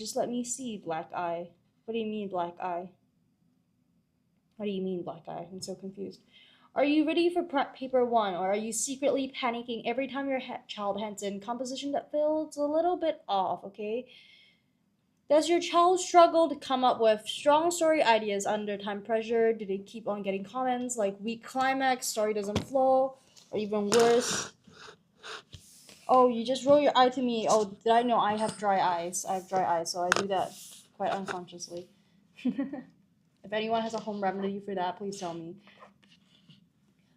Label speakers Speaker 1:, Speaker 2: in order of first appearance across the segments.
Speaker 1: Just let me see, black eye. What do you mean, black eye? What do you mean, black eye? I'm so confused. Are you ready for paper one, or are you secretly panicking every time your child hands in composition that feels a little bit off, okay? Does your child struggle to come up with strong story ideas under time pressure? Do they keep on getting comments like weak climax, story doesn't flow, or even worse? Oh, you just roll your eye to me. Oh, did I know I have dry eyes? I have dry eyes, so I do that quite unconsciously. If anyone has a home remedy for that, please tell me.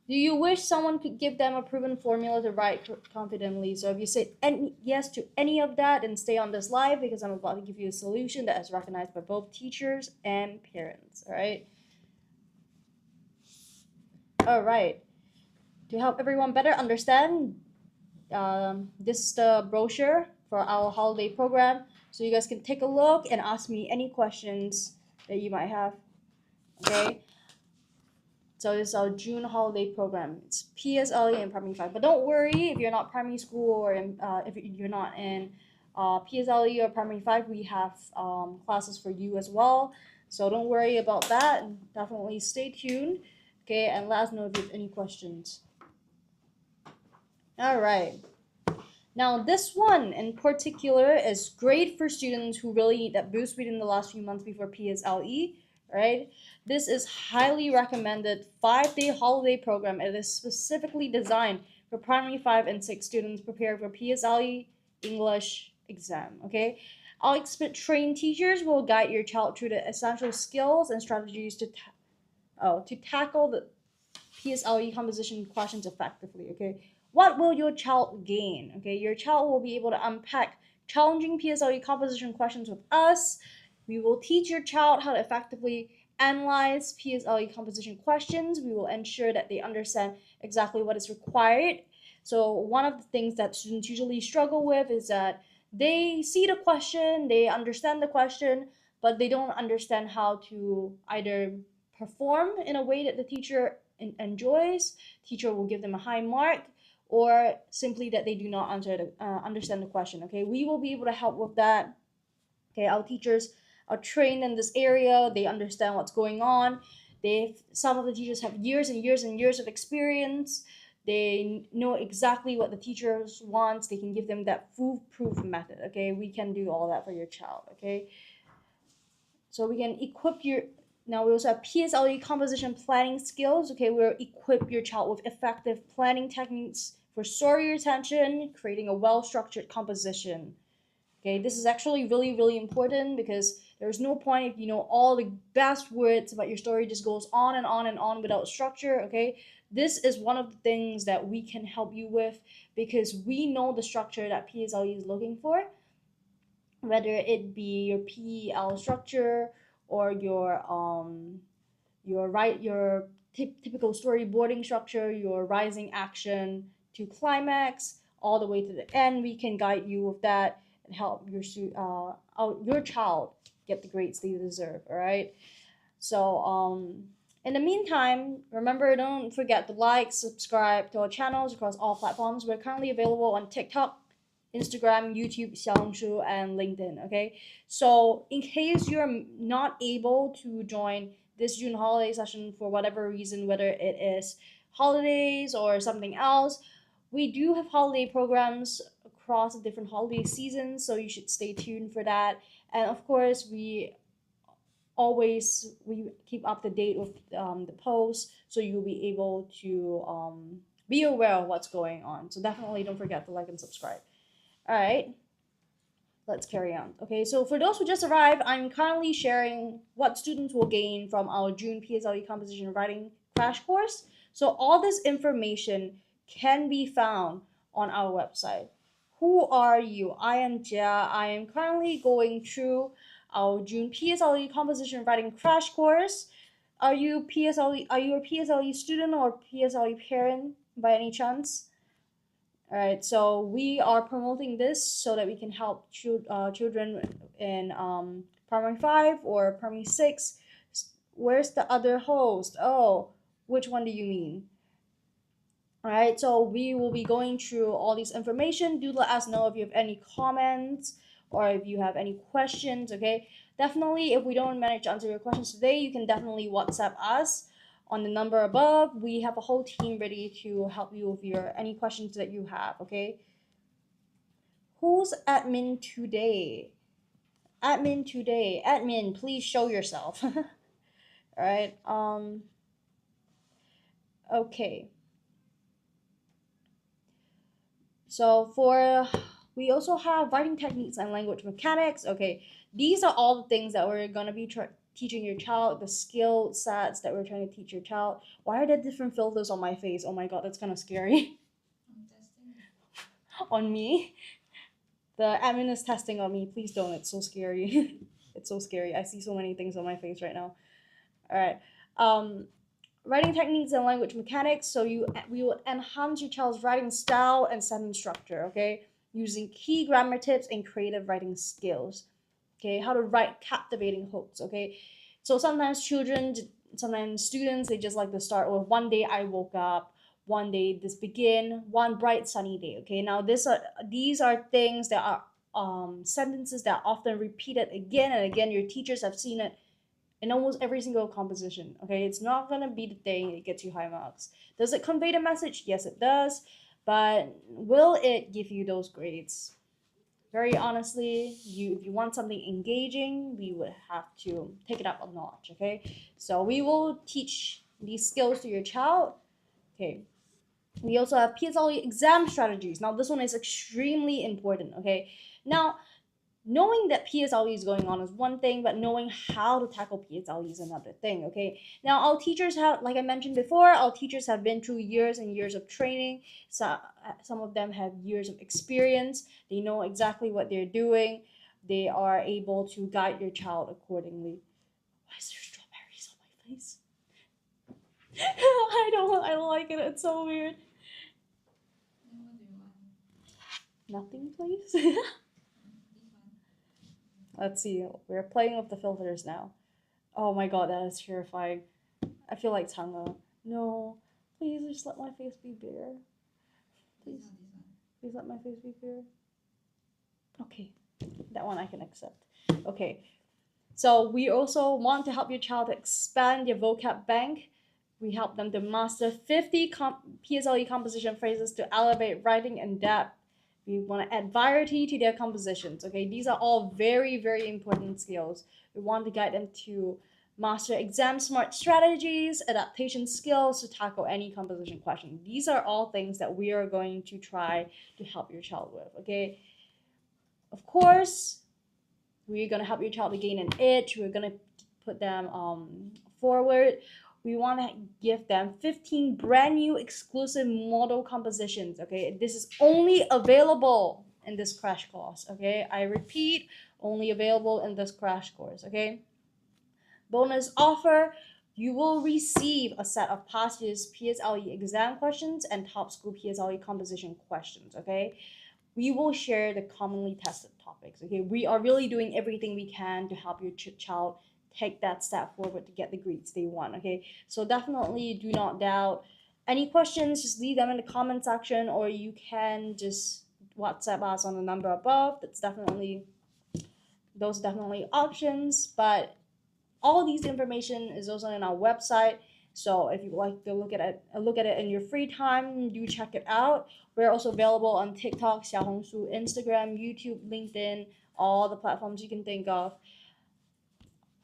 Speaker 1: Do you wish someone could give them a proven formula to write confidently? So if you say yes to any of that, then stay on this live because I'm about to give you a solution that is recognized by both teachers and parents. All right. All right. To help everyone better understand, this is the brochure for our holiday program. So you guys can take a look and ask me any questions that you might have. Okay. So this is our June holiday program. It's PSLE and Primary 5. But don't worry if you're not primary school or if you're not in PSLE or Primary 5, we have classes for you as well. So don't worry about that. Definitely stay tuned. Okay, and let us know if you have any questions. All right. Now, this one in particular is great for students who really need that boost within the last few months before PSLE, right? This is highly recommended 5-day holiday program. It is specifically designed for primary 5 and 6 students prepared for PSLE English exam, okay? Our expert trained teachers will guide your child through the essential skills and strategies to tackle the PSLE composition questions effectively, okay? What will your child gain? Okay, your child will be able to unpack challenging PSLE composition questions with us. We will teach your child how to effectively analyze PSLE composition questions. We will ensure that they understand exactly what is required. So one of the things that students usually struggle with is that they see the question, they understand the question, but they don't understand how to either perform in a way that the teacher enjoys, teacher will give them a high mark, or simply that they do not understand the question. Okay, we will be able to help with that. Okay, our teachers are trained in this area, they understand what's going on. Some of the teachers have years and years and years of experience. They know exactly what the teachers wants. They can give them that foolproof method. Okay, we can do all that for your child. Okay, so we can equip your now we also have PSLE composition planning skills. Okay, we'll equip your child with effective planning techniques for story retention, creating a well-structured composition. Okay, this is actually really, really important because there's no point if you know all the best words about your story just goes on and on and on without structure. Okay, this is one of the things that we can help you with because we know the structure that PSLE is looking for, whether it be your PEL structure or your typical storyboarding structure, your rising action to climax, all the way to the end. We can guide you with that and help your child get the grades they deserve. All right. So in the meantime, remember, don't forget to like, subscribe to our channels across all platforms. We're currently available on TikTok, Instagram, YouTube, Xiaohongshu, and LinkedIn. Okay, so in case you're not able to join this June holiday session for whatever reason, whether it is holidays or something else, we do have holiday programs across the different holiday seasons, so you should stay tuned for that. And of course, we keep up to date with the posts, so you'll be able to be aware of what's going on. So definitely don't forget to like and subscribe. All right, let's carry on. Okay, so for those who just arrived, I'm currently sharing what students will gain from our June PSLE composition writing crash course. So all this information can be found on our website. Who are you? I am Jia. I am currently going through our June PSLE composition writing crash course. Are you PSLE? Are you a PSLE student or PSLE parent by any chance? All right, so we are promoting this so that we can help children in primary 5 or primary 6. Where's the other host? Oh, which one do you mean? All right, so we will be going through all this information. Do let us know if you have any comments or if you have any questions, okay? Definitely, if we don't manage to answer your questions today, you can definitely WhatsApp us on the number above. We have a whole team ready to help you with your any questions that you have, okay? Who's admin today? Admin today. Admin, please show yourself. All right. Okay. So for we also have writing techniques and language mechanics. Okay, these are all the things that we're gonna be teaching your child, the skill sets that we're trying to teach your child. Why are there different filters on my face? Oh my god, that's kind of scary. On me, the admin is testing on me. Please don't. It's so scary. It's so scary. I see so many things on my face right now. All right. Writing techniques and language mechanics. So we will enhance your child's writing style and sentence structure. Okay, using key grammar tips and creative writing skills. Okay, how to write captivating hooks. Okay, so sometimes sometimes students, they just like to start with one day I woke up, one day this begin, one bright sunny day. Okay, now these are things that are sentences that are often repeated again and again. Your teachers have seen it in almost every single composition. Okay, it's not gonna be the thing that gets you high marks. Does it convey the message? Yes, it does. But will it give you those grades? Very honestly, if you want something engaging, we would have to take it up a notch. Okay, so we will teach these skills to your child. Okay, we also have PSLE exam strategies. Now this one is extremely important. Okay, now knowing that PSLE is going on is one thing, but knowing how to tackle PSLE is another thing, okay? Now, our teachers have, like I mentioned before, our teachers have been through years and years of training. So, some of them have years of experience. They know exactly what they're doing. They are able to guide your child accordingly. Why is there strawberries on my face? I don't like it. It's so weird. Nothing, please. Let's see. We're playing with the filters now. Oh my god, that is terrifying. I feel like Tanga. No, please just let my face be bare. Please, please let my face be bare. Okay, that one I can accept. Okay, so we also want to help your child expand your vocab bank. We help them to master 50 PSLE composition phrases to elevate writing and depth. We want to add variety to their compositions. Okay, these are all very, very important skills. We want to guide them to master exam smart strategies, adaptation skills to tackle any composition question. These are all things that we are going to try to help your child with. Okay, of course, we're gonna help your child to gain an edge. We're gonna put them forward. We want to give them 15 brand new exclusive model compositions. Okay, this is only available in this crash course. Okay, I repeat, only available in this crash course. Okay, bonus offer. You will receive a set of past year's PSLE exam questions and top school PSLE composition questions. Okay, we will share the commonly tested topics. Okay, we are really doing everything we can to help your child take that step forward to get the grades they want. Okay, so definitely do not doubt. Any questions, just leave them in the comment section, or you can just WhatsApp us on the number above. Those are definitely options, but all these information is also on our website. So if you like to look at it in your free time, do check it out. We're also available on TikTok, Xiaohongshu, Instagram, YouTube, LinkedIn, all the platforms you can think of.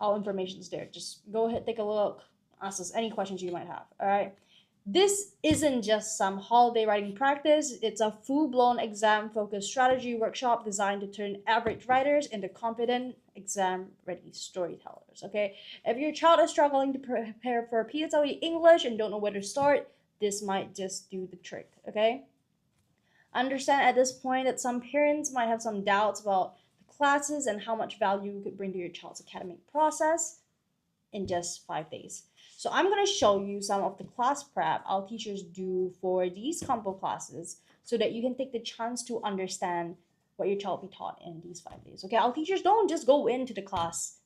Speaker 1: All information is there. Just go ahead, take a look, ask us any questions you might have. All right. This isn't just some holiday writing practice, it's a full blown exam focused strategy workshop designed to turn average writers into confident, exam ready storytellers. Okay, if your child is struggling to prepare for PSLE English and don't know where to start, this might just do the trick. Okay, understand at this point that some parents might have some doubts about the classes and how much value you could bring to your child's academic process in just 5 days. So I'm going to show you some of the class prep our teachers do for these combo classes so that you can take the chance to understand what your child will be taught in these 5 days. Okay, our teachers don't just go into the class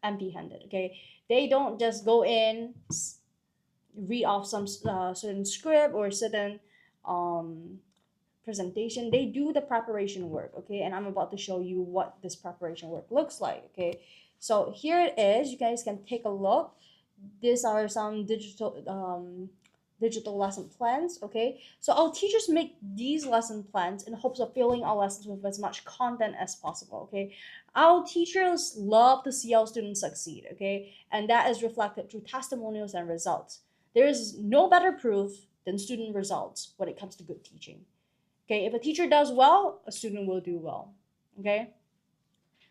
Speaker 1: empty-handed. Okay, they don't just go in, read off some certain script or certain presentation, they do the preparation work, okay? And I'm about to show you what this preparation work looks like, okay? So here it is. You guys can take a look. These are some digital lesson plans, okay? So our teachers make these lesson plans in hopes of filling our lessons with as much content as possible, okay? Our teachers love to see our students succeed, okay? And that is reflected through testimonials and results. There is no better proof than student results when it comes to good teaching. Okay, if a teacher does well, a student will do well. Okay,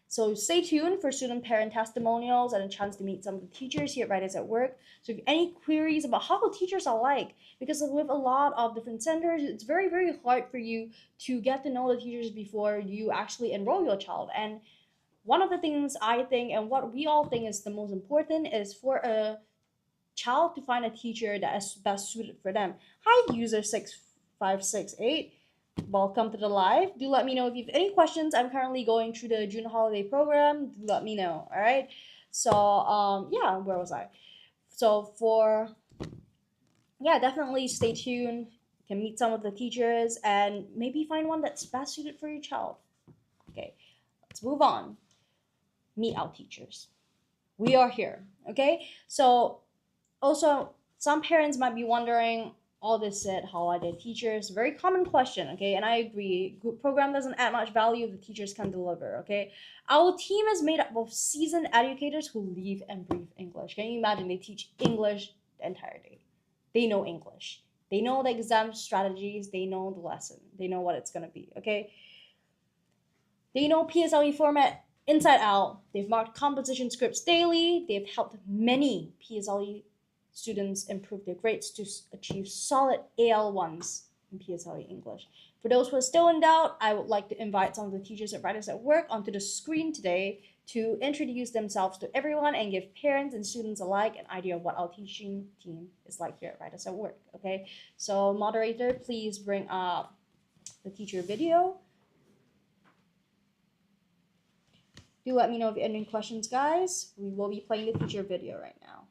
Speaker 1: so stay tuned for student parent testimonials and a chance to meet some of the teachers here at Writers at Work. So if you have any queries about how the teachers are like, because with a lot of different centers, it's very, very hard for you to get to know the teachers before you actually enroll your child. And one of the things I think and what we all think is the most important is for a child to find a teacher that is best suited for them. Hi, user 6568. Welcome to the live. Do let me know if you have any questions. I'm currently going through the June holiday program. Do let me know. All right. So yeah, where was I? So definitely stay tuned. You can meet some of the teachers and maybe find one that's best suited for your child. Okay, let's move on. Meet our teachers. We are here. Okay. So also, some parents might be wondering, all this said, how are their teachers? Very common question, okay? And I agree, group program doesn't add much value if the teachers can deliver, okay? Our team is made up of seasoned educators who live and breathe English. Can you imagine? They teach English the entire day. They know English. They know the exam strategies. They know the lesson. They know what it's going to be, okay? They know PSLE format inside out. They've marked composition scripts daily. They've helped many PSLE students improve their grades to achieve solid AL1s in PSLE English. For those who are still in doubt, I would like to invite some of the teachers at Writers at Work onto the screen today to introduce themselves to everyone and give parents and students alike an idea of what our teaching team is like here at Writers at Work, okay? So moderator, please bring up the teacher video. Do let me know if you have any questions, guys. We will be playing the teacher video right now.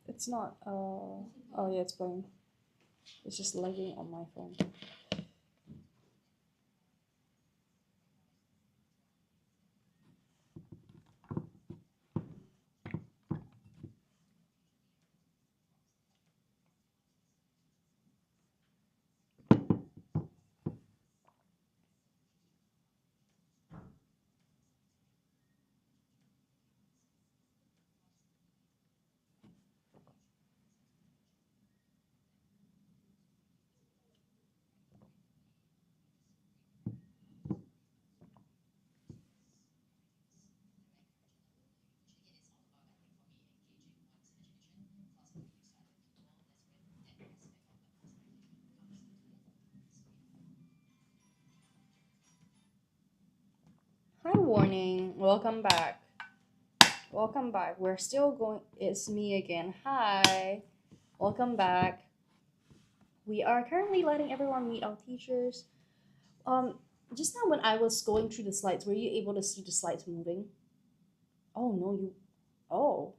Speaker 1: It's not, oh yeah, it's playing. It's just lagging on my phone. Hi, Warning. Welcome back. Welcome back. We're still going. It's me again. Hi. Welcome back. We are currently letting everyone meet our teachers. Just now when I was going through the slides, were you able to see the slides moving? Oh no, you. Oh.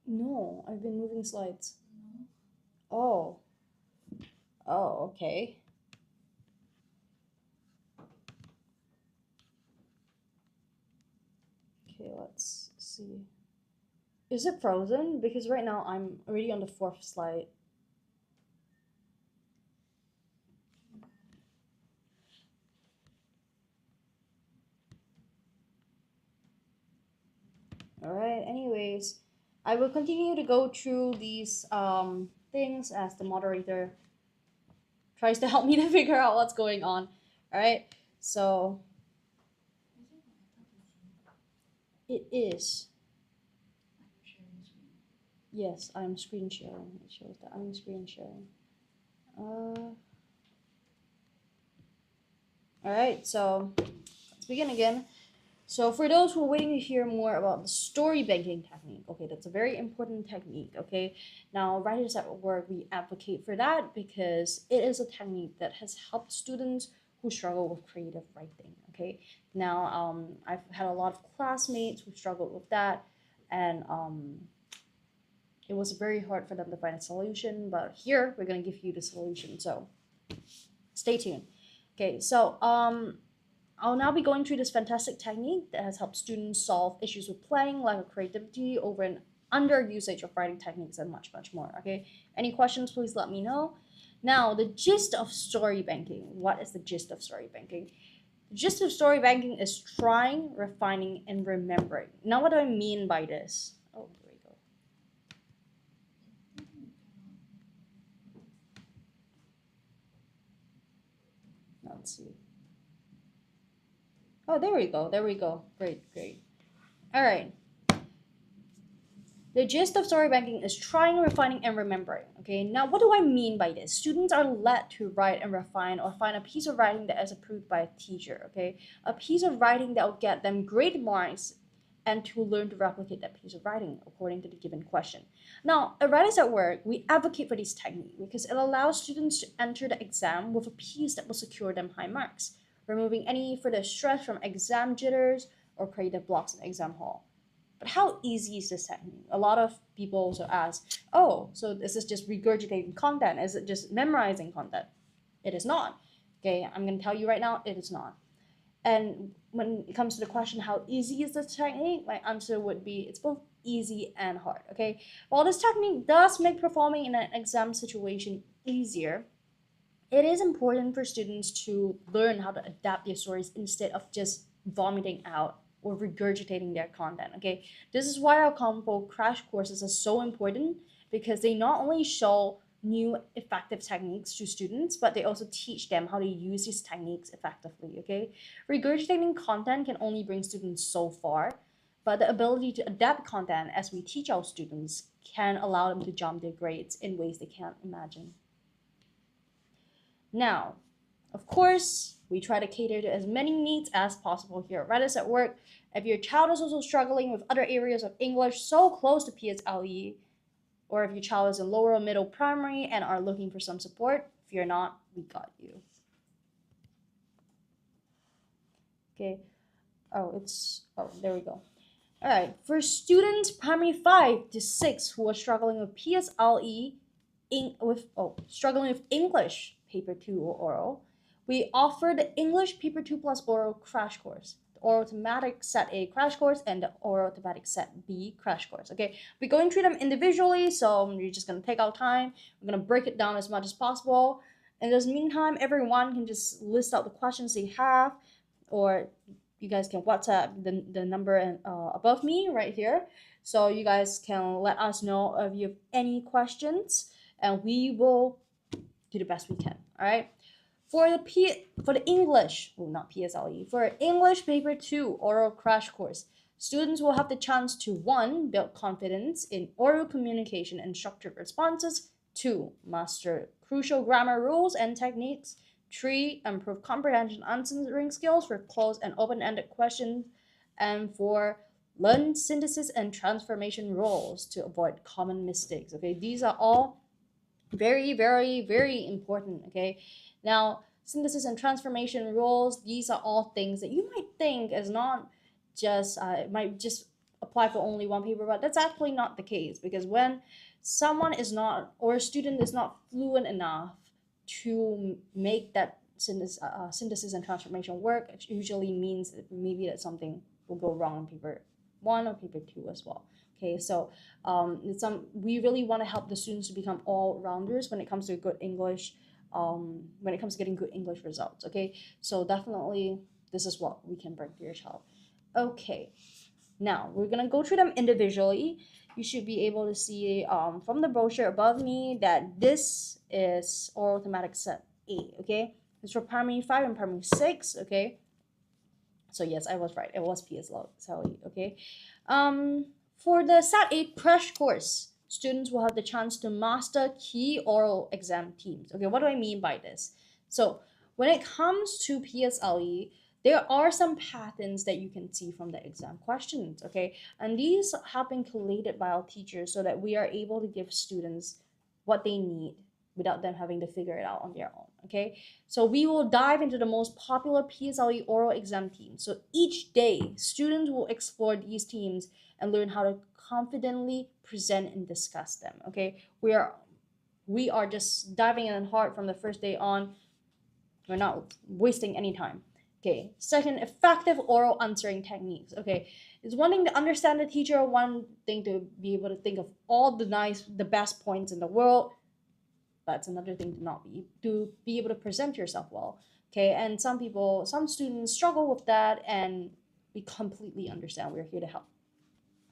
Speaker 1: No, I've been moving slides. Oh. Oh, okay. Okay, let's see. Is it frozen? Because right now I'm already on the 4th slide. Alright, anyways, I will continue to go through these things as the moderator tries to help me to figure out what's going on. Alright, so it is. Yes, I'm screen sharing. It shows that I'm screen sharing. Alright, so let's begin again. So for those who are waiting to hear more about the story banking technique, okay, that's a very important technique, okay? Now, Writers at Work, we advocate for that because it is a technique that has helped students who struggle with creative writing, okay? Now, I've had a lot of classmates who struggled with that, and it was very hard for them to find a solution, but here we're gonna give you the solution, so stay tuned. Okay, so I'll now be going through this fantastic technique that has helped students solve issues with playing, lack of creativity, over and under usage of writing techniques, and much, much more. Okay, any questions, please let me know. Now, the gist of story banking. What is the gist of story banking? The gist of story banking is trying, refining, and remembering. Now, what do I mean by this? Oh, here we go. Let's see. Oh, there we go. There we go. Great, great. All right. The gist of story banking is trying, refining, and remembering. Okay, now what do I mean by this? Students are led to write and refine or find a piece of writing that is approved by a teacher. Okay, a piece of writing that will get them great marks and to learn to replicate that piece of writing according to the given question. Now, at Writers at Work, we advocate for this technique because it allows students to enter the exam with a piece that will secure them high marks, removing any further stress from exam jitters or creative blocks in the exam hall. But how easy is this technique? A lot of people also ask, oh, so is this just regurgitating content? Is it just memorizing content? It is not. Okay, I'm going to tell you right now, it is not. And when it comes to the question, how easy is this technique? My answer would be it's both easy and hard. Okay, while this technique does make performing in an exam situation easier, it is important for students to learn how to adapt their stories instead of just vomiting out or regurgitating their content. Okay, this is why our combo crash courses are so important because they not only show new effective techniques to students, but they also teach them how to use these techniques effectively. Okay, regurgitating content can only bring students so far, but the ability to adapt content as we teach our students can allow them to jump their grades in ways they can't imagine. Now, of course, we try to cater to as many needs as possible here at Writers at Work. If your child is also struggling with other areas of English so close to PSLE, or if your child is in lower or middle primary and are looking for some support, fear not, we got you. Okay. Oh, there we go. All right. For students primary 5 to 6 who are struggling with PSLE, struggling with English paper 2 or oral, we offer the English paper 2 plus oral crash course, the oral thematic set A crash course, and the oral thematic set B crash course. Okay, we're going through them individually, so you're just gonna take our time. We're gonna break it down as much as possible. In this meantime, everyone can just list out the questions they have, or you guys can WhatsApp the number above me right here. So you guys can let us know if you have any questions, and we will do the best we can. All right. For the English, well, not PSLE, for English paper 2 oral crash course, students will have the chance to 1. Build confidence in oral communication and structured responses, 2. Master crucial grammar rules and techniques, 3. Improve comprehension answering skills for closed and open-ended questions, and 4. Learn synthesis and transformation rules to avoid common mistakes. Okay, these are all very, very, very important. Okay, now synthesis and transformation rules, these are all things that you might think is not just it might just apply for only one paper, but that's actually not the case, because when someone is not, or a student is not fluent enough to make that synthesis and transformation work, it usually means that maybe that something will go wrong in paper 1 or paper 2 as well. Okay, so we really want to help the students to become all rounders when it comes to good English, when it comes to getting good English results. Okay, so definitely this is what we can bring to your child. Okay, now we're gonna go through them individually. You should be able to see from the brochure above me that this is oral thematic set A. Okay, it's for primary 5 and primary 6. Okay, so yes, I was right. It was PSLE. Okay, for the Set A crash course, students will have the chance to master key oral exam themes. Okay, what do I mean by this? So when it comes to PSLE, there are some patterns that you can see from the exam questions, okay? And these have been collated by our teachers so that we are able to give students what they need without them having to figure it out on their own, okay? So we will dive into the most popular PSLE oral exam themes. So each day, students will explore these themes and learn how to confidently present and discuss them, okay? We are just diving in hard from the first day on. We're not wasting any time. Okay, second, effective oral answering techniques. Okay, it's one thing to understand the teacher, one thing to be able to think of all the best points in the world. That's another thing to be able to present yourself well. Okay, and some students struggle with that, and we completely understand. We're here to help.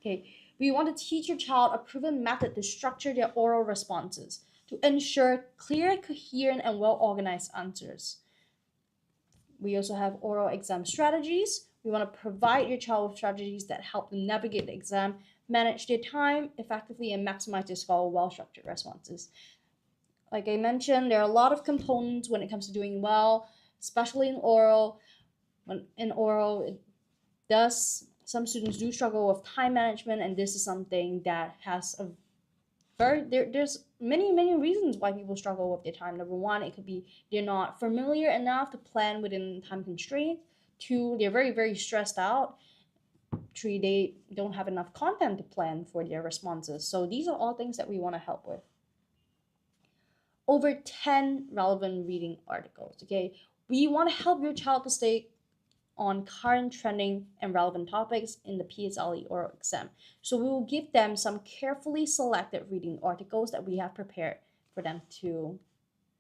Speaker 1: Okay, we want to teach your child a proven method to structure their oral responses to ensure clear, coherent, and well organized answers. We also have oral exam strategies. We want to provide your child with strategies that help them navigate the exam, manage their time effectively, and maximize their score with well-structured responses. Like I mentioned, there are a lot of components when it comes to doing well, especially in oral. When in oral, it does some students do struggle with time management, and this is something that has a there's many reasons why people struggle with their time. Number one, it could be they're not familiar enough to plan within time constraints. Two, they're very stressed out. Three, they don't have enough content to plan for their responses. So these are all things that we want to help with. Over 10 relevant reading articles. Okay, we want to help your child to stay on current trending and relevant topics in the PSLE oral exam. So we will give them some carefully selected reading articles that we have prepared for them to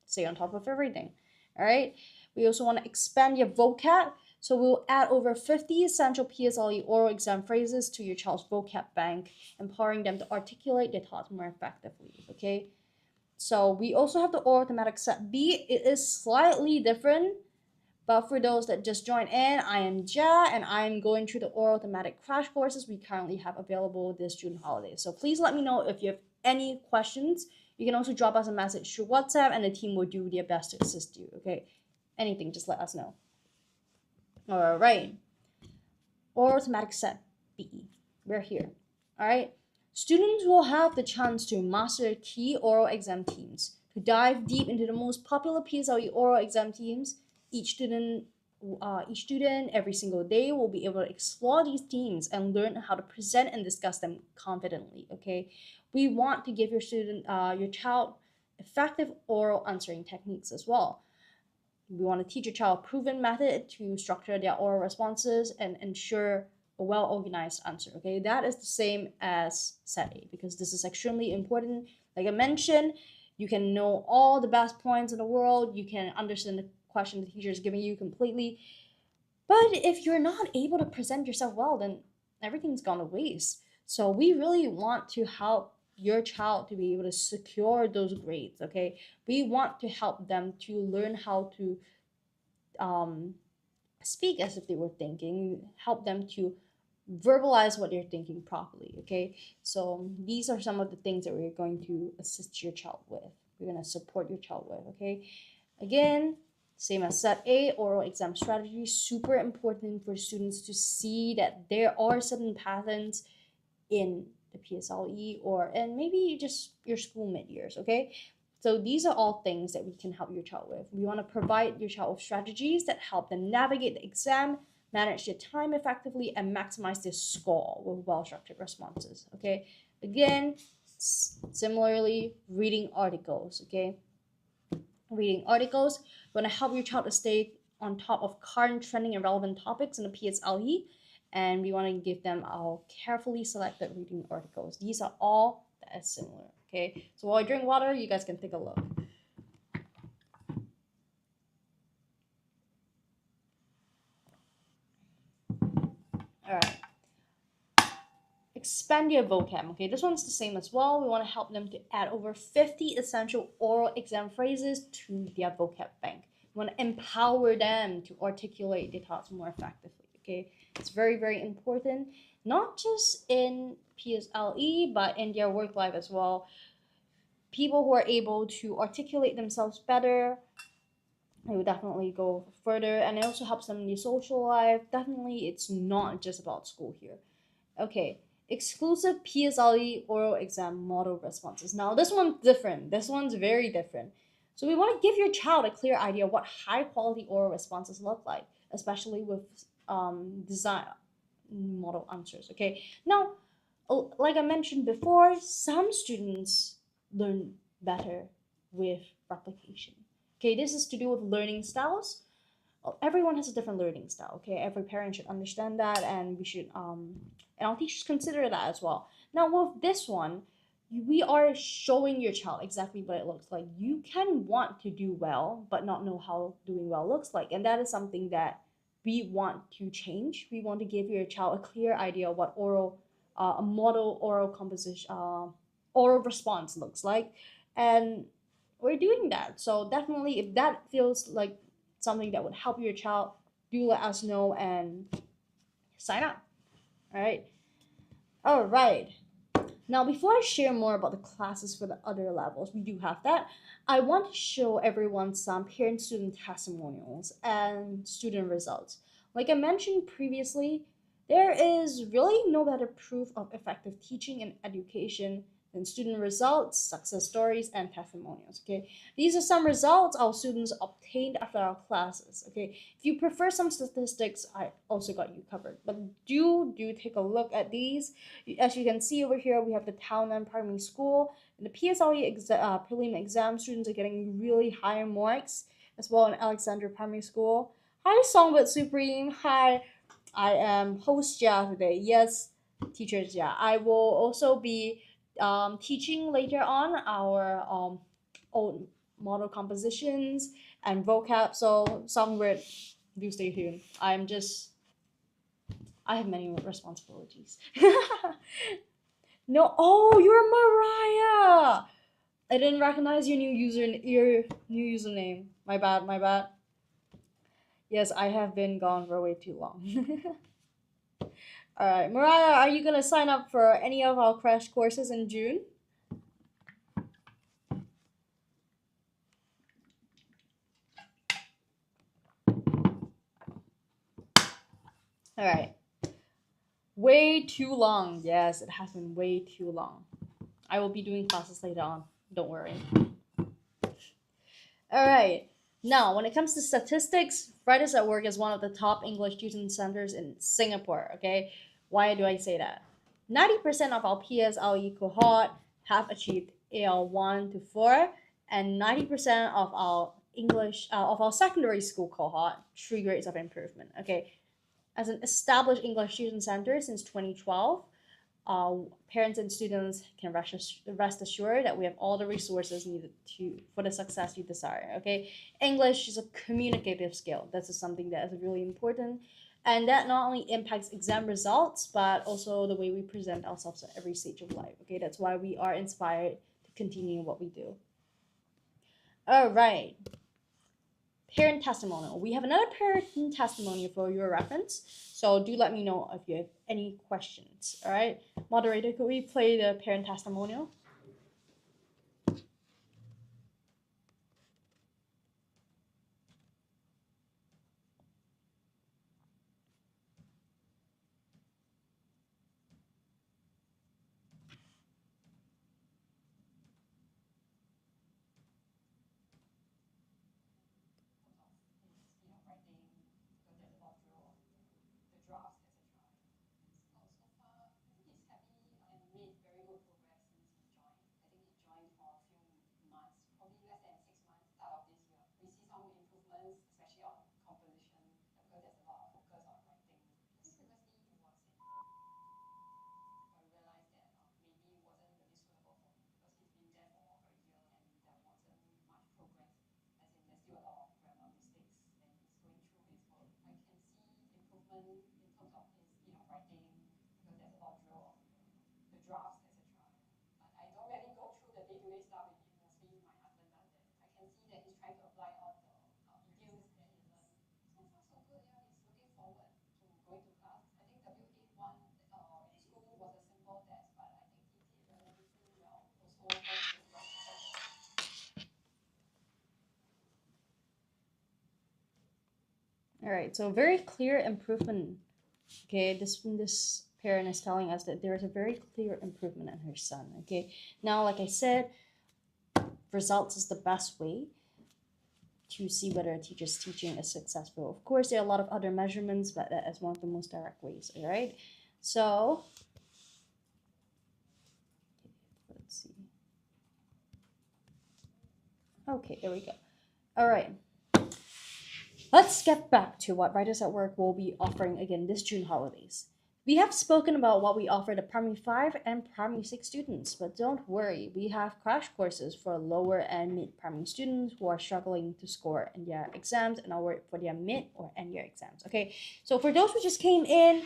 Speaker 1: stay on top of everything. All right. We also want to expand your vocab. So we'll add over 50 essential PSLE oral exam phrases to your child's vocab bank, empowering them to articulate their thoughts more effectively. Okay. So we also have the oral thematic set B. It is slightly different. But for those that just joined in, I am Ja, and I'm going through the oral thematic crash courses we currently have available this June holiday. So please let me know if you have any questions. You can also drop us a message through WhatsApp, and the team will do their best to assist you, okay? Anything, just let us know. All right. Oral thematic set BE. We're here. All right. Students will have the chance to master key oral exam themes. To dive deep into the most popular PSLE oral exam themes, each student every single day will be able to explore these themes and learn how to present and discuss them confidently. Okay, we want to give your child effective oral answering techniques as well. We want to teach your child a proven method to structure their oral responses and ensure a well organized answer. Okay, that is the same as set A because this is extremely important. Like I mentioned, you can know all the best points in the world, you can understand the question the teacher is giving you completely. But if you're not able to present yourself well, then everything's gone to waste. So we really want to help your child to be able to secure those grades, okay? We want to help them to learn how to speak as if they were thinking, help them to verbalize what they're thinking properly, okay? So these are some of the things that we're going to assist your child with. We're going to support your child with, okay? Again, same as set A, oral exam strategy, super important for students to see that there are certain patterns in the PSLE and maybe just your school mid-years, okay? So these are all things that we can help your child with. We want to provide your child with strategies that help them navigate the exam, manage their time effectively, and maximize their score with well-structured responses, okay? Again, similarly, reading articles, okay? Reading articles, we want to help your child to stay on top of current trending and relevant topics in the PSLE, and we want to give them our carefully selected reading articles. These are all that is similar, okay? So while I drink water, you guys can take a look. All right. Expand your vocab, okay? This one's the same as well. We want to help them to add over 50 essential oral exam phrases to their vocab bank. We want to empower them to articulate their thoughts more effectively, okay? It's very important, not just in PSLE, but in their work life as well. People who are able to articulate themselves better it would definitely go further, and it also helps them in their social life. Definitely, it's not just about school here. Okay, exclusive PSLE oral exam model responses. Now, this one's different. This one's very different. So, we want to give your child a clear idea of what high quality oral responses look like, especially with design model answers. Okay, now, like I mentioned before, some students learn better with replication. Okay, this is to do with learning styles. Everyone has a different learning style. Okay, every parent should understand that, and we should and our teachers consider that as well. Now with this one, we are showing your child exactly what it looks like. You can want to do well but not know how doing well looks like, and that is something that we want to change. We want to give your child a clear idea of what a model oral composition oral response looks like, and we're doing that. So definitely, if that feels like something that would help your child, do let us know and sign up. All right. All right. Now, before I share more about the classes for the other levels, we do have that. I want to show everyone some parent student testimonials and student results. Like I mentioned previously, there is really no better proof of effective teaching and education than student results, success stories, and testimonials. Okay, these are some results our students obtained after our classes. Okay, if you prefer some statistics, I also got you covered. But do take a look at these. As you can see over here, we have the Townland Primary School. In the PSLE prelim exam, students are getting really high marks as well in Alexandra Primary School. Hi, Songbird Supreme. Hi, I am host Jia today. Yes, teacher Jia. I will also be teaching later on our old model compositions and vocab. So, Songbird, do stay tuned. I have many responsibilities. No, oh, you're Mariah. I didn't recognize your new username. My bad, my bad. Yes, I have been gone for way too long. All right, Mariah, are you gonna sign up for any of our crash courses in June? All right. Way too long. Yes, it has been way too long. I will be doing classes later on. Don't worry. All right. Now, when it comes to statistics, Fridays at Work is one of the top English tuition centers in Singapore. Okay, why do I say that? 90% of our PSLE cohort have achieved AL1 to 4, and 90% of our secondary school cohort 3 grades of improvement. Okay, as an established English tuition center since 2012, uh, parents and students can rest assured that we have all the resources needed for the success you desire. Okay, English is a communicative skill. This is something that is really important, and that not only impacts exam results but also the way we present ourselves at every stage of life. Okay, that's why we are inspired to continue what we do. All right, parent testimonial. We have another parent testimonial for your reference. So do let me know if you have any questions. All right, moderator, could we play the parent testimonial? All right, so very clear improvement. Okay, this parent is telling us that there is a very clear improvement in her son. Okay, now like I said, results is the best way to see whether a teacher's teaching is successful. Of course, there are a lot of other measurements, but that is one of the most direct ways. All right, so let's see. Okay, there we go. All right. Let's get back to what Writers at Work will be offering again this June holidays. We have spoken about what we offer the primary 5 and primary 6 students, but don't worry, we have crash courses for lower and mid primary students who are struggling to score in their exams and are for their mid or end year exams. Okay, so for those who just came in,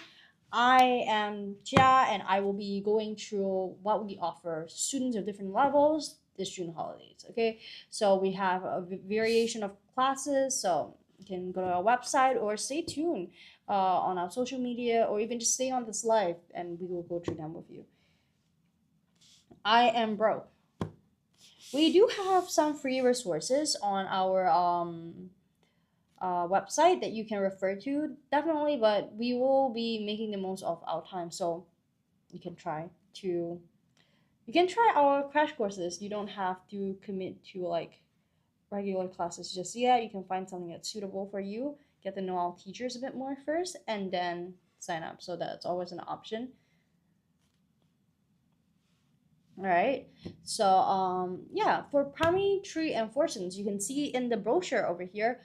Speaker 1: I am Jia and I will be going through what we offer students of different levels this June holidays. Okay, so we have a variation of classes, so you can go to our website or stay tuned on our social media or even just stay on this live and we will go through them with you. I am broke. We do have some free resources on our website that you can refer to, definitely, but we will be making the most of our time, so you can try to you can try our crash courses. You don't have to commit to like regular classes just yet. You can find something that's suitable for you, get to know our teachers a bit more first, and then sign up. So that's always an option. All right. So yeah, for primary 3 and 4 students, you can see in the brochure over here,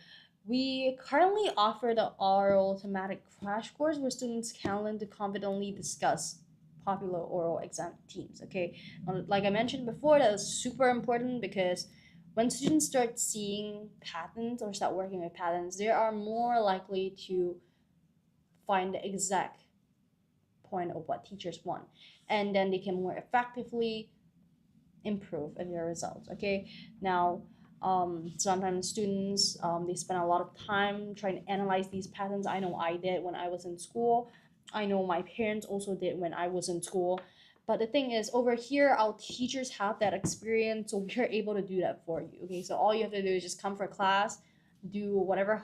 Speaker 1: we currently offer the oral thematic crash course where students can learn to confidently discuss popular oral exam themes. Okay, like I mentioned before, that is super important because when students start seeing patterns or start working with patterns, they are more likely to find the exact point of what teachers want, and then they can more effectively improve in their results. Okay, now sometimes students they spend a lot of time trying to analyze these patterns. I know I did when I was in school. I know my parents also did when I was in school. But the thing is, over here, our teachers have that experience, so we're able to do that for you. Okay, so all you have to do is just come for class, do whatever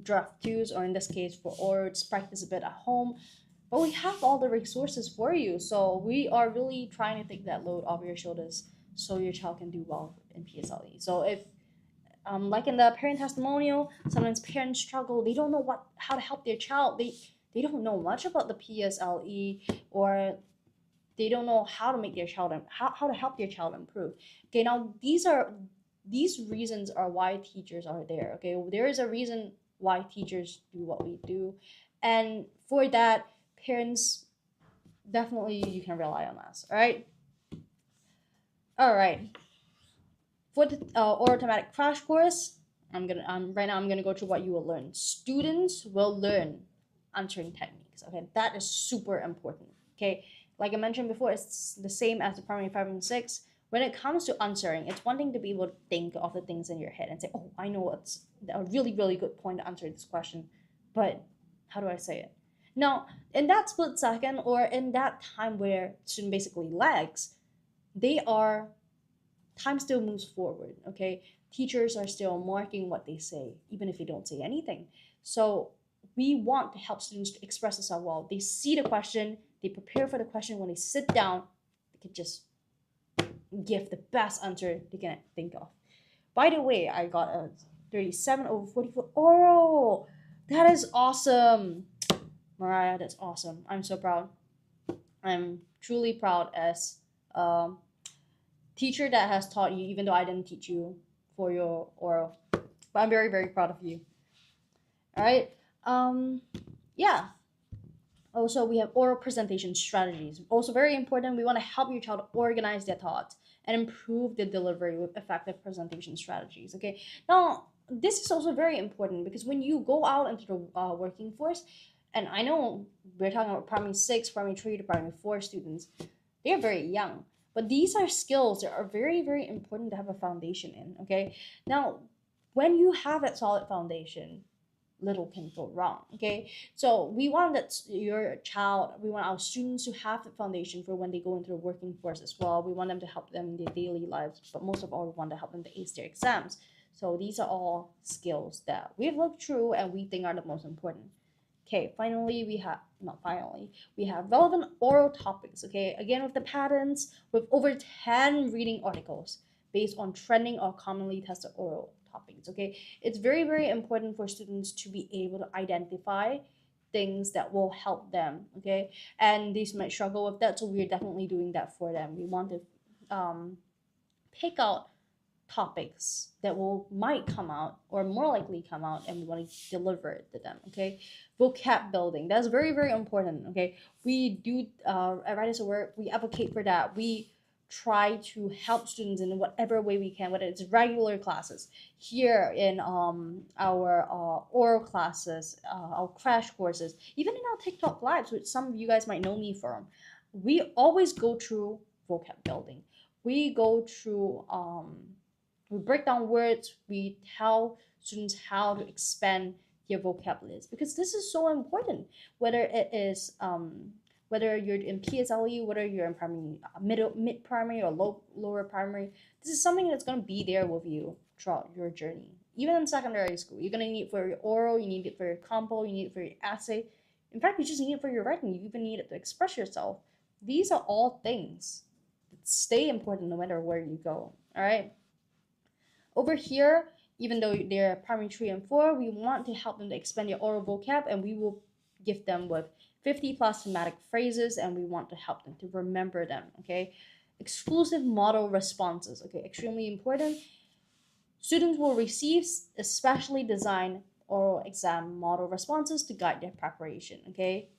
Speaker 1: draft twos, or in this case for or just practice a bit at home, but we have all the resources for you. So we are really trying to take that load off your shoulders so your child can do well in PSLE. So if like in the parent testimonial, sometimes parents struggle. They don't know how to help their child. They don't know much about the PSLE, or they don't know how to make their child how to help their child improve. Okay, now these reasons are why teachers are there. Okay, there is a reason why teachers do what we do, and for that, parents definitely you can rely on us. All right. For the oral thematic crash course, right now I'm gonna go through what you will learn. Students will learn answering techniques. Okay, that is super important. Okay, like I mentioned before, it's the same as the primary 5 and 6. When it comes to answering, it's one thing to be able to think of the things in your head and say, "Oh, I know what's a really really good point to answer this question," but how do I say it? Now, in that split second or in that time where student basically lags, they are time still moves forward. Okay, teachers are still marking what they say even if they don't say anything. So we want to help students to express themselves well. They see the question, they prepare for the question. When they sit down, they can just give the best answer they can think of. By the way, I got a 37 over 44 oral. That is awesome, Mariah. That's awesome. I'm so proud. I'm truly proud as um, teacher that has taught you, even though I didn't teach you for your oral. But I'm very, very proud of you. All right. Yeah. Also, we have oral presentation strategies. Also, very important. We want to help your child organize their thoughts and improve their delivery with effective presentation strategies. Okay. Now, this is also very important because when you go out into the working force, and I know we're talking about primary 6, primary 3 to primary 4 students, they're very young. But these are skills that are very, very important to have a foundation in. Okay. Now, when you have that solid foundation, little can go wrong. Okay. So we want that your child, we want our students to have the foundation for when they go into the working force as well. We want them to help them in their daily lives, but most of all, we want to help them to ace their exams. So these are all skills that we've looked through and we think are the most important. Okay, finally we have not finally we have relevant oral topics. Okay, again with the patterns with over 10 reading articles based on trending or commonly tested oral topics. Okay, it's very important for students to be able to identify things that will help them. Okay, and these might struggle with that, so we're definitely doing that for them. We want to pick out topics that will might come out or more likely come out, and we want to deliver it to them. Okay, vocab building, that's very important. Okay, we do at Writers at Work, we advocate for that. We try to help students in whatever way we can, whether it's regular classes here in our oral classes, our crash courses, even in our TikTok lives, which some of you guys might know me from. We always go through vocab building. We go through we break down words, we tell students how to expand their vocabulary, because this is so important, whether it is whether you're in PSLE, whether you're in primary, mid primary, or lower primary. This is something that's going to be there with you throughout your journey. Even in secondary school, you're going to need it for your oral, you need it for your compo, you need it for your essay. In fact, you just need it for your writing. You even need it to express yourself. These are all things that stay important no matter where you go. All right. Over here, even though they're primary 3 and 4, we want to help them to expand their oral vocab, and we will give them with 50 plus thematic phrases, and we want to help them to remember them. Okay, exclusive model responses. Okay, extremely important. Students will receive especially designed oral exam model responses to guide their preparation. Okay,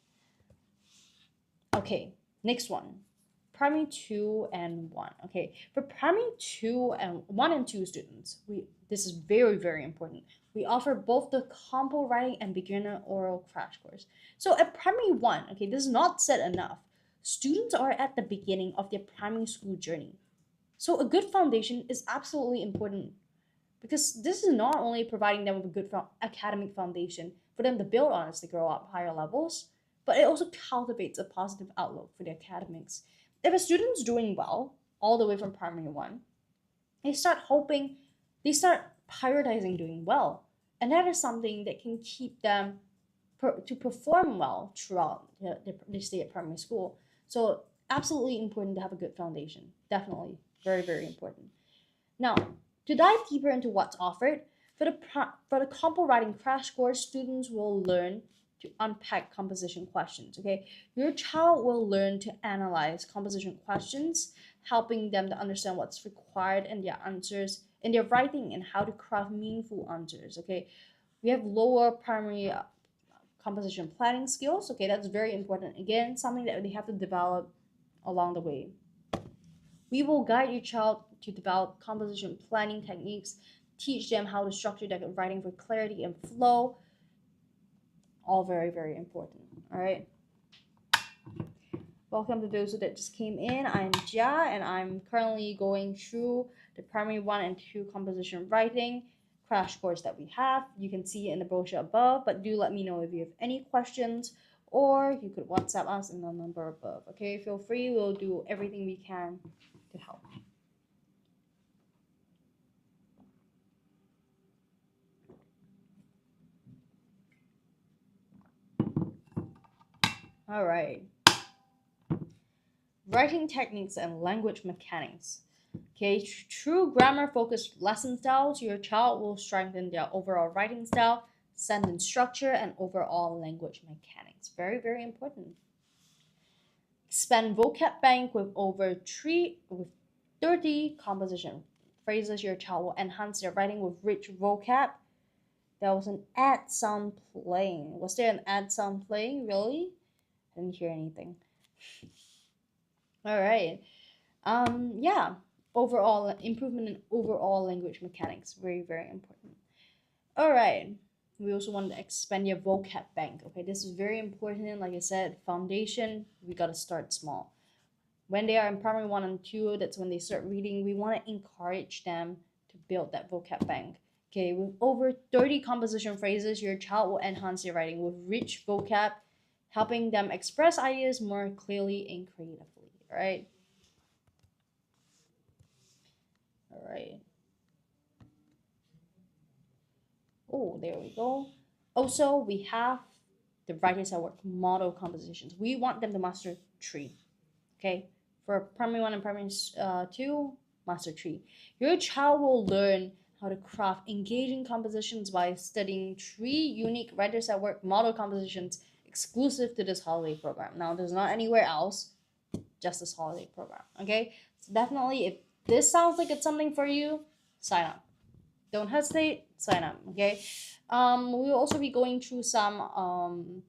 Speaker 1: next one, primary 2 and 1. Okay, for primary 2 and 1 and 2 students, this is very important. We offer both the compo writing and beginner oral crash course. So at primary 1, okay, this is not said enough. Students are at the beginning of their primary school journey. So a good foundation is absolutely important, because this is not only providing them with a good academic foundation for them to build on as they grow up higher levels, but it also cultivates a positive outlook for the academics. If a student's doing well all the way from primary 1, they start prioritizing doing well, and that is something that can keep them to perform well throughout their stay at primary school. So absolutely important to have a good foundation. Definitely very important. Now, to dive deeper into what's offered, for the compo writing crash course, students will learn to unpack composition questions. Okay, your child will learn to analyze composition questions, helping them to understand what's required in their answers, in their writing, and how to craft meaningful answers. Okay, we have lower primary composition planning skills. Okay, that's very important. Again, something that they have to develop along the way. We will guide your child to develop composition planning techniques, teach them how to structure their writing for clarity and flow. All very important. All right. Welcome to those that just came in. I'm Jia, and I'm currently going through the primary 1 and 2 composition writing crash course that we have. You can see it in the brochure above, but do let me know if you have any questions, or you could WhatsApp us in the number above. Okay, feel free. We'll do everything we can to help. All right. Writing techniques and language mechanics. Okay, true grammar-focused lesson styles, your child will strengthen their overall writing style, sentence structure, and overall language mechanics. Very important. Expand vocab bank with over 30 composition phrases. Your child will enhance their writing with rich vocab. There was an ad sound playing. Was there an ad sound playing? Really? I didn't hear anything. All right. Yeah. Overall improvement in overall language mechanics, very important. All right. We also want to expand your vocab bank. Okay, this is very important. Like I said, foundation, we got to start small. When they are in primary 1 and 2, that's when they start reading. We want to encourage them to build that vocab bank. Okay, with over 30 composition phrases, your child will enhance their writing with rich vocab, helping them express ideas more clearly and creatively. All right. All right. there we go. Also, we have the writers at work model compositions. We want them to master tree. Okay, for primary 1 and primary 2, master tree. Your child will learn how to craft engaging compositions by studying 3 unique writers at work model compositions exclusive to this holiday program. Now, there's not anywhere else, just this holiday program. Okay, so definitely, if this sounds like it's something for you, sign up. Don't hesitate, sign up. Okay, we will also be going through some.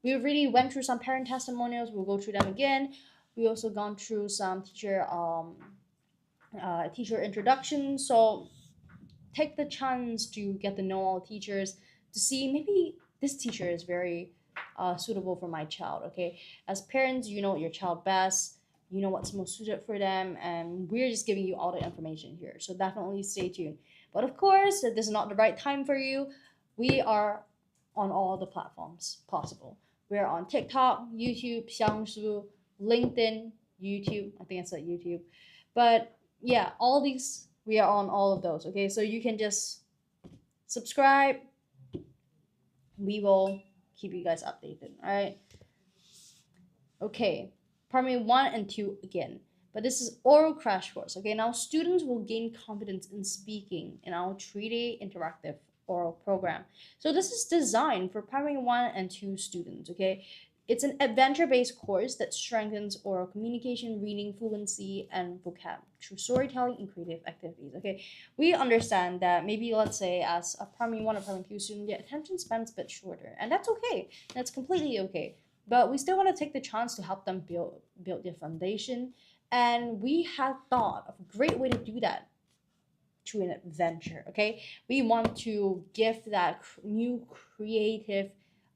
Speaker 1: We already went through some parent testimonials. We'll go through them again. We also gone through some teacher introduction. So take the chance to get to know all teachers, to see maybe this teacher is very suitable for my child. Okay, as parents, you know your child best. You know what's most suited for them, and we're just giving you all the information here. So definitely stay tuned. But of course, if this is not the right time for you, we are on all the platforms possible. We're on TikTok, YouTube, Xiangshu, LinkedIn, YouTube. I think I said YouTube. But yeah, all these, we are on all of those. Okay, so you can just subscribe. We will keep you guys updated. All right. Okay, primary 1 and 2 again. But this is oral crash course. Okay, now students will gain confidence in speaking in our 3-day interactive oral program. So this is designed for primary 1 and 2 students. Okay, it's an adventure-based course that strengthens oral communication, reading fluency, and vocab through storytelling and creative activities. Okay, we understand that maybe, let's say, as a primary 1 or primary 2 student, the attention span's a bit shorter, and that's okay. That's completely okay. But we still want to take the chance to help them build their foundation, and we have thought of a great way to do that through an adventure. Okay, we want to give that new creative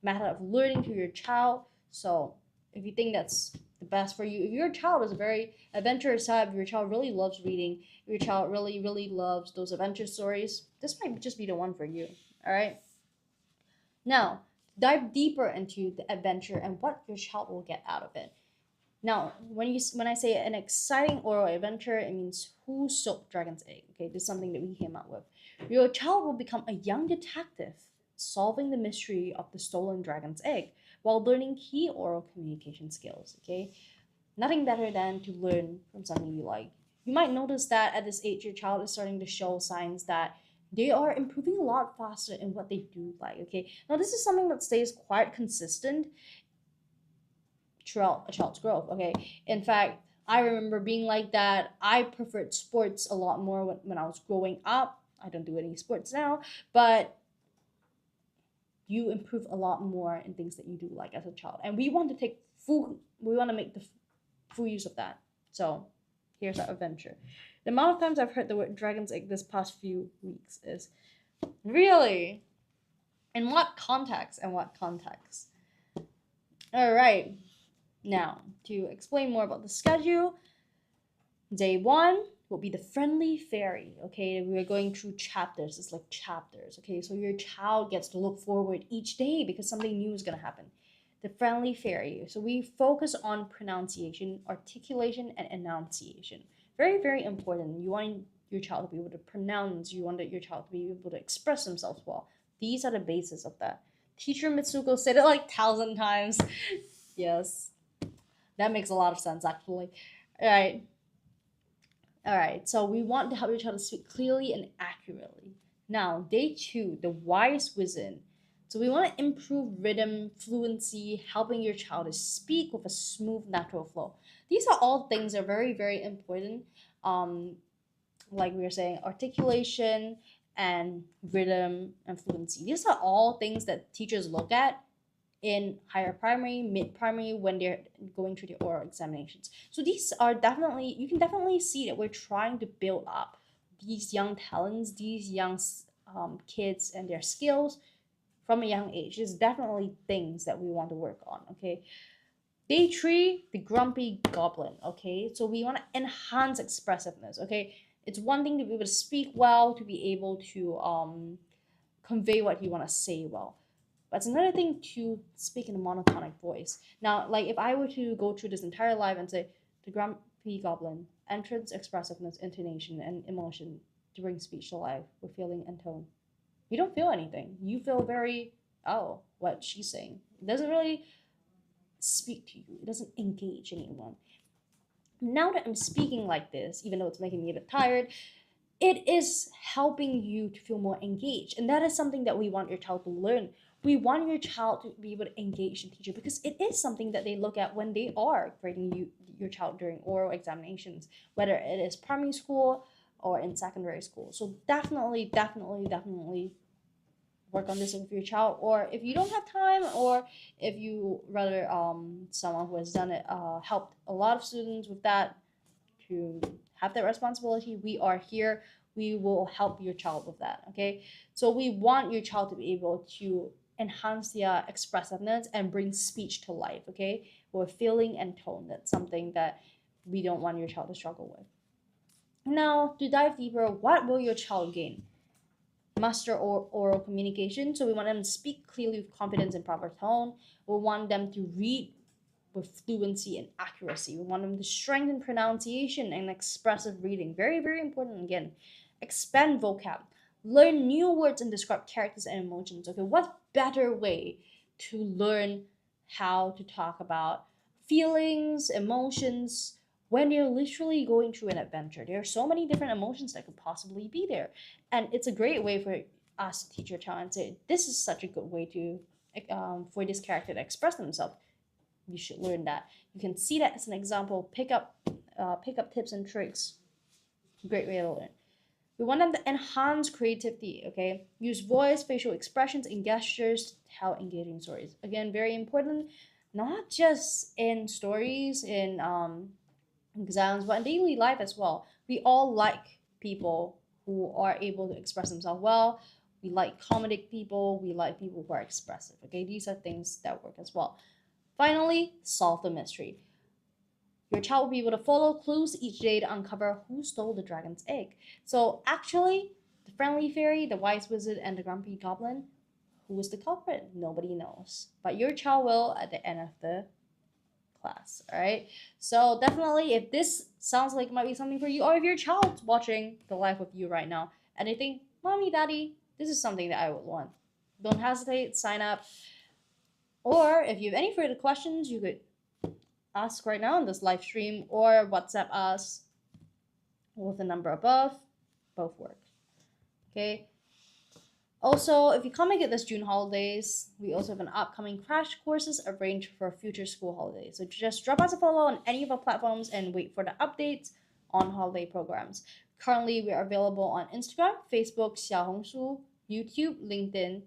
Speaker 1: method of learning to your child. So if you think that's the best for you, if your child is a very adventurous type, if your child really loves reading, if your child really loves those adventure stories, this might just be the one for you. All right, now dive deeper into the adventure and what your child will get out of it. Now, when I say an exciting oral adventure, it means who stole Dragon's Egg. Okay, this is something that we came up with. Your child will become a young detective, solving the mystery of the stolen dragon's egg while learning key oral communication skills. Okay, nothing better than to learn from something you like. You might notice that at this age, your child is starting to show signs that they are improving a lot faster in what they do like. Okay, now this is something that stays quite consistent throughout a child's growth. Okay, in fact, I remember being like that. I preferred sports a lot more when I was growing up. I don't do any sports now, but you improve a lot more in things that you do like as a child, and we want to make the full use of that. So here's our adventure. The amount of times I've heard the word dragon's egg this past few weeks is really, in what context and what context. All right, now to explain more about the schedule, day 1 will be the friendly fairy. Okay, we're going through chapters. It's like chapters. Okay, so your child gets to look forward each day because something new is going to happen. The friendly fairy. So we focus on pronunciation, articulation, and enunciation. Very important. You want your child to be able to pronounce. You want your child to be able to express themselves well. These are the basis of that. Teacher Mitsuko said it like 1,000 times. Yes, that makes a lot of sense actually. All right, so we want to help your child to speak clearly and accurately. Now, day 2, the wise wizard. So we want to improve rhythm, fluency, helping your child to speak with a smooth, natural flow. These are all things that are very important. Like we were saying, articulation and rhythm and fluency. These are all things that teachers look at in higher primary, mid primary, when they're going through the oral examinations. So these are definitely, you can definitely see that we're trying to build up these young talents, these young kids and their skills from a young age. It's definitely things that we want to work on. Okay, day 3, the grumpy goblin. Okay, so we want to enhance expressiveness. Okay, it's one thing to be able to speak well, to be able to convey what you want to say well. But it's another thing to speak in a monotonic voice. Now, like if I were to go through this entire live and say, the grumpy goblin, entrance, expressiveness, intonation, and emotion to bring speech to life with feeling and tone. You don't feel anything. You feel very, oh, what she's saying. It doesn't really speak to you. It doesn't engage anyone. Now that I'm speaking like this, even though it's making me a bit tired, it is helping you to feel more engaged. And that is something that we want your child to learn. We want your child to be able to engage the teacher because it is something that they look at when they are grading your child during oral examinations, whether it is primary school or in secondary school. So definitely work on this with your child. Or if you don't have time, or if you rather someone who has done it, helped a lot of students with that, to have that responsibility, we are here. We will help your child with that. Okay, so we want your child to be able to enhance their expressiveness and bring speech to life. Okay, with feeling and tone. That's something that we don't want your child to struggle with. Now, to dive deeper, what will your child gain? Master or oral communication. So we want them to speak clearly with confidence and proper tone. We want them to read with fluency and accuracy. We want them to strengthen pronunciation and expressive reading. Very, very important again. Expand vocab. Learn new words and describe characters and emotions. Okay, what better way to learn how to talk about feelings, emotions, when you're literally going through an adventure? There are so many different emotions that could possibly be there. And it's a great way for us to teach your child and say, this is such a good way to for this character to express themselves. You should learn that. You can see that as an example. Pick up tips and tricks. Great way to learn. We want them to enhance creativity. Okay, use voice, facial expressions, and gestures to tell engaging stories. Again, very important. Not just in stories, in exams, but in daily life as well. We all like people who are able to express themselves well. We like comedic people. We like people who are expressive. Okay, these are things that work as well. Finally, solve the mystery. Your child will be able to follow clues each day to uncover who stole the dragon's egg. So actually, the friendly fairy, the wise wizard, and the grumpy goblin, who is the culprit? Nobody knows. But your child will at the end of the class. All right. So definitely, if this sounds like it might be something for you, or if your child's watching the live with you right now and they think, "Mommy, Daddy, this is something that I would want," don't hesitate. Sign up. Or if you have any further questions, you could ask right now on this live stream or WhatsApp us with the number above. Both work. Okay. Also, if you can't make it this June holidays, we also have an upcoming crash courses arranged for future school holidays. So just drop us a follow on any of our platforms and wait for the updates on holiday programs. Currently, we are available on Instagram, Facebook, Xiaohongshu, YouTube, LinkedIn.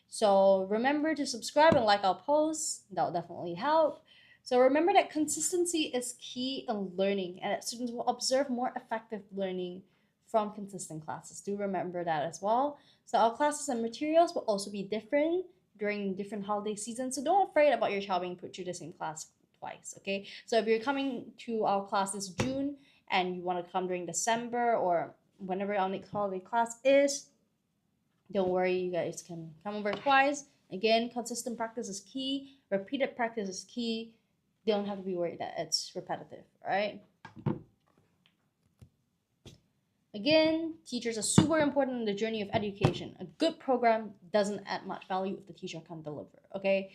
Speaker 1: So remember to subscribe and like our posts. That'll definitely help. So remember that consistency is key in learning and that students will observe more effective learning from consistent classes. Do remember that as well. So our classes and materials will also be different during different holiday seasons. So don't afraid about your child being put through the same class twice. Okay. So if you're coming to our class this June and you want to come during December or whenever our next holiday class is, don't worry, you guys can come over twice. Again, consistent practice is key. Repeated practice is key. You don't have to be worried that it's repetitive. All right. Again, teachers are super important in the journey of education. A good program doesn't add much value if the teacher can't deliver, okay?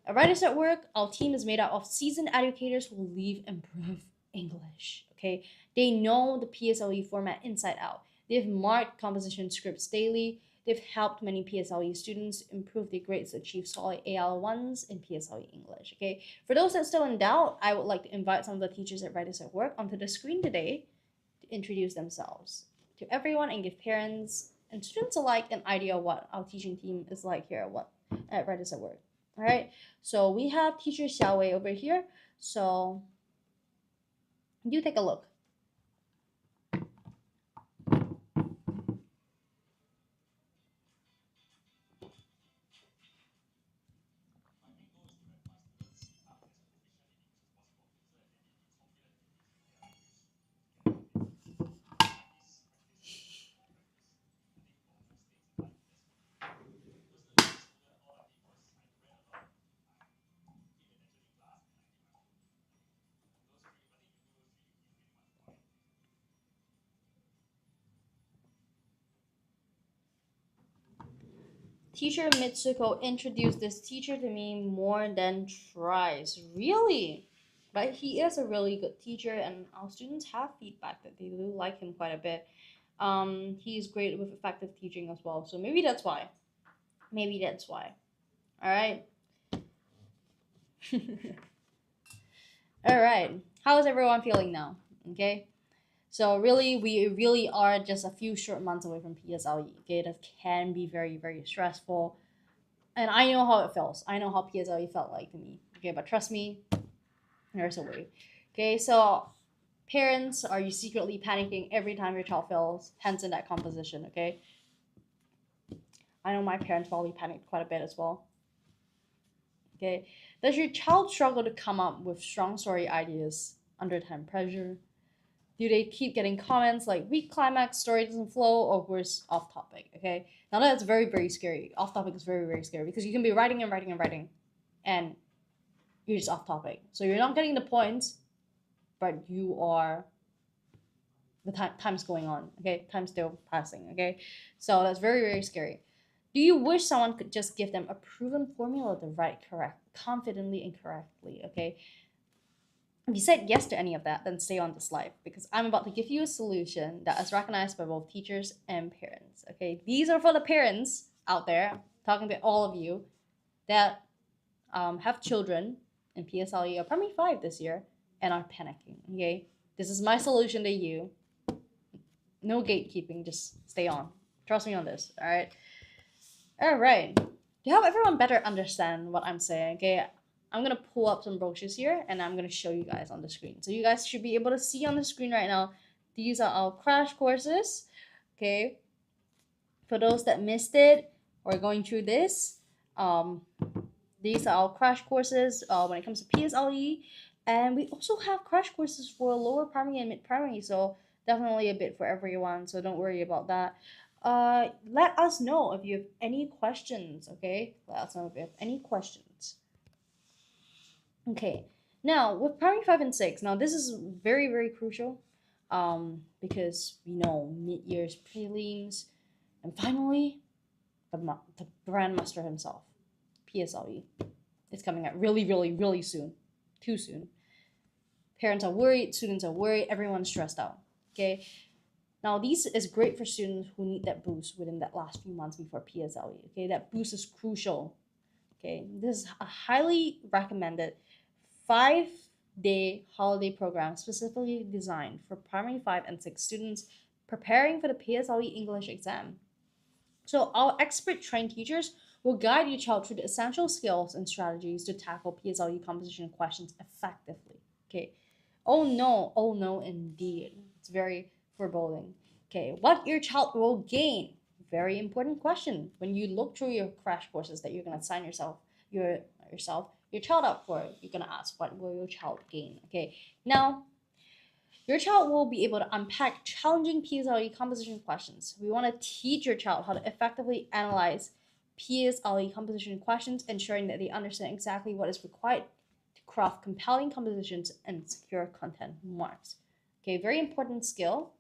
Speaker 1: At Writers at Work, our team is made up of seasoned educators who will leave improve English, okay? They know the PSLE format inside out. They've marked composition scripts daily. They've helped many PSLE students improve their grades to achieve solid AL1s in PSLE English, okay? For those that are still in doubt, I would like to invite some of the teachers at Writers at Work onto the screen today to introduce themselves to everyone and give parents and students alike an idea of what our teaching team is like here at Writers at Work. All right, so we have teacher Xiaowei over here. So do take a look. Teacher Mitsuko introduced this teacher to me more than twice. Really? But he is a really good teacher, and our students have feedback that they do like him quite a bit. He's great with effective teaching as well. So maybe that's why. Maybe that's why. All right. All right. How is everyone feeling now? Okay. So really, we really are just a few short months away from PSLE. Okay, that can be very, very stressful, and I know how it feels. I know how PSLE felt like to me. Okay, but trust me, there's a way. Okay, so parents, are you secretly panicking every time your child fails? Hence in that composition. Okay, I know my parents probably panicked quite a bit as well. Okay, does your child struggle to come up with strong story ideas under time pressure? Do they keep getting comments like weak climax, story doesn't flow, or worse, off topic? Okay, now that's very, very scary. Off topic is very, very scary because you can be writing and writing and writing, and you're just off topic. So you're not getting the points, but you are the time's going on. Okay, time's still passing. Okay, so that's very, very scary. Do you wish someone could just give them a proven formula to write correct, confidently and correctly? Okay, if you said yes to any of that, then stay on this live because I'm about to give you a solution that is recognized by both teachers and parents. Okay, these are for the parents out there, talking to all of you that have children in PSLE or primary 5 this year and are panicking. Okay, this is my solution to you. No gatekeeping, just stay on. Trust me on this. All right. All right. To help everyone better understand what I'm saying, okay, I'm gonna pull up some brochures here and I'm gonna show you guys on the screen. So you guys should be able to see on the screen right now. These are our crash courses. Okay. For those that missed it or going through this, these are our crash courses when it comes to PSLE, and we also have crash courses for lower primary and mid primary. So definitely a bit for everyone. So don't worry about that. Let us know if you have any questions. Okay, let us know if you have any questions. Okay, now with primary 5 and 6, now this is very, very crucial because we know mid-years prelims, and finally the grandmaster himself, PSLE. It's coming out really, really, really soon. Too soon. Parents are worried, students are worried, everyone's stressed out. Okay. Now, this is great for students who need that boost within that last few months before PSLE. Okay, that boost is crucial. Okay, this is a highly recommended 5-day holiday program specifically designed for primary 5 and 6 students preparing for the PSLE English exam. So, our expert trained teachers will guide your child through the essential skills and strategies to tackle PSLE composition questions effectively. Okay. Oh no, indeed. It's very foreboding. Okay, what your child will gain. Very important question. When you look through your crash courses that you're gonna sign your child up for, you're gonna ask what will your child gain. Okay. Now, your child will be able to unpack challenging PSLE composition questions. We want to teach your child how to effectively analyze PSLE composition questions, ensuring that they understand exactly what is required to craft compelling compositions and secure content marks. Okay, very important skill.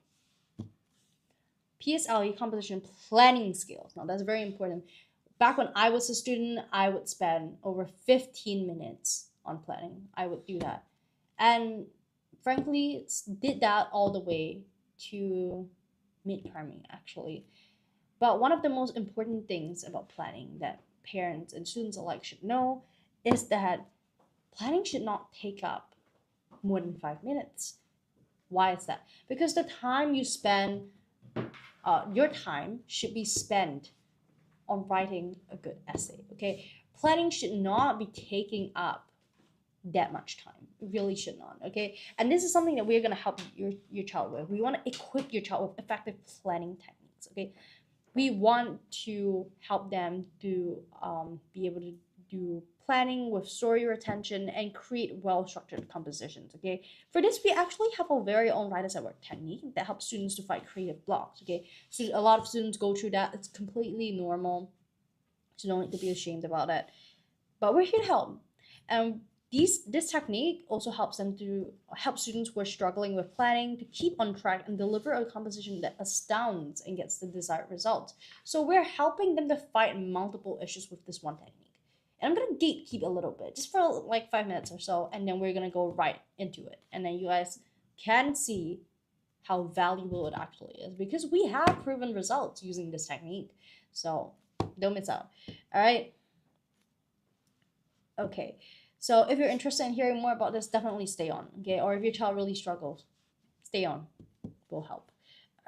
Speaker 1: PSLE composition planning skills. Now that's very important. Back when I was a student, I would spend over 15 minutes on planning. I would do that. And frankly, did that all the way to mid-primary actually. But one of the most important things about planning that parents and students alike should know is that planning should not take up more than 5 minutes. Why is that? Because the time you spend, your time should be spent on writing a good essay. Okay, planning should not be taking up that much time. It really should not. Okay, and this is something that we're gonna help your child with. We want to equip your child with effective planning techniques. Okay, we want to help them to be able to do planning with story retention and create well-structured compositions. Okay, for this we actually have our very own writers at work technique that helps students to fight creative blocks. Okay, so a lot of students go through that. It's completely normal, so don't need to be ashamed about it, but we're here to help. And This technique also help students who are struggling with planning to keep on track and deliver a composition that astounds and gets the desired result. So we're helping them to fight multiple issues with this one technique. And I'm gonna gatekeep a little bit, just for like 5 minutes or so, and then we're gonna go right into it. And then you guys can see how valuable it actually is because we have proven results using this technique. So don't miss out. All right. Okay. So if you're interested in hearing more about this, definitely stay on. Okay. Or if your child really struggles, stay on. Will help.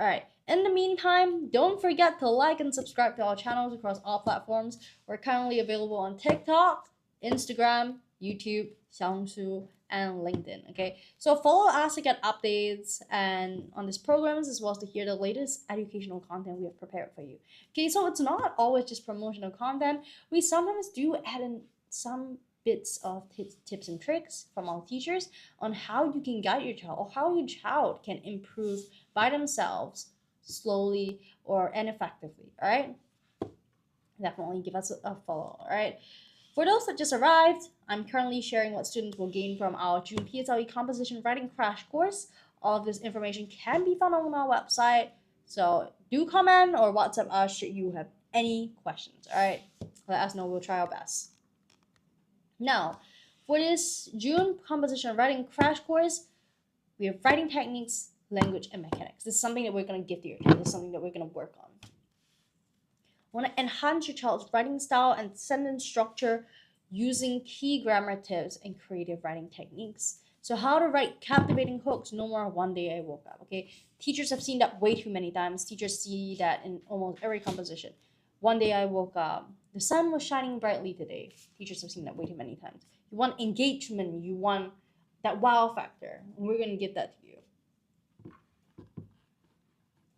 Speaker 1: All right. In the meantime, don't forget to like and subscribe to our channels across all platforms. We're currently available on TikTok, Instagram, YouTube, Xiaohongshu, and LinkedIn. Okay, so follow us to get updates and on these programs as well as to hear the latest educational content we have prepared for you. Okay, so it's not always just promotional content. We sometimes do add in some bits of tips and tricks from our teachers on how you can guide your child or how your child can improve by themselves slowly or and effectively. All right, definitely give us a follow. All right. For those that just arrived, I'm currently sharing what students will gain from our June PSLE composition writing crash course. All of this information can be found on our website. So do comment or WhatsApp us should you have any questions. All right, let us know. We'll try our best. Now, for this June composition writing crash course, we have writing techniques, language, and mechanics. This is something that we're going to give to your child. This is something that we're going to work on. Want to enhance your child's writing style and sentence structure using key grammar tips and creative writing techniques. So how to write captivating hooks, no more one day I woke up. Okay, teachers have seen that way too many times. Teachers see that in almost every composition. One day I woke up, the sun was shining brightly today. Teachers have seen that way too many times. You want engagement, you want that wow factor, and we're going to give that to you.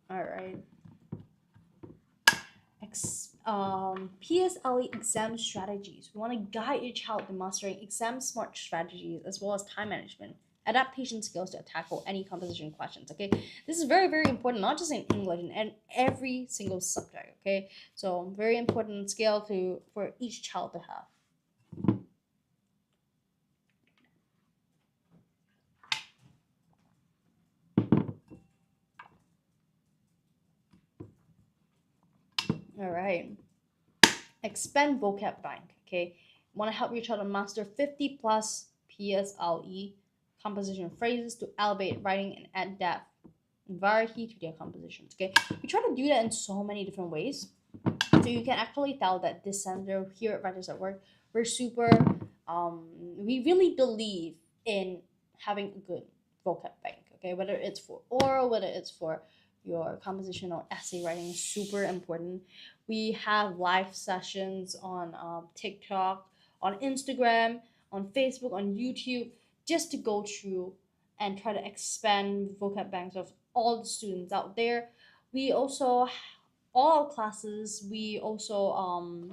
Speaker 1: All right. PSLE exam strategies. We want to guide your child to mastering exam smart strategies as well as time management, adaptation skills to tackle any composition questions. Okay, this is very, very important, not just in English and every single subject. Okay, so very important skill for each child to have. All right. Expand vocab bank. Okay, want to help your child to master 50 plus PSLE composition phrases to elevate writing and add depth and variety to their compositions. Okay, we try to do that in so many different ways, so you can actually tell that this center here at Writers at Work, we're super. We really believe in having a good vocab bank. Okay, whether it's for oral, whether it's for your composition or essay writing is super important. We have live sessions on TikTok, on Instagram, on Facebook, on YouTube, just to go through and try to expand vocab banks of all the students out there. We also, all classes, we also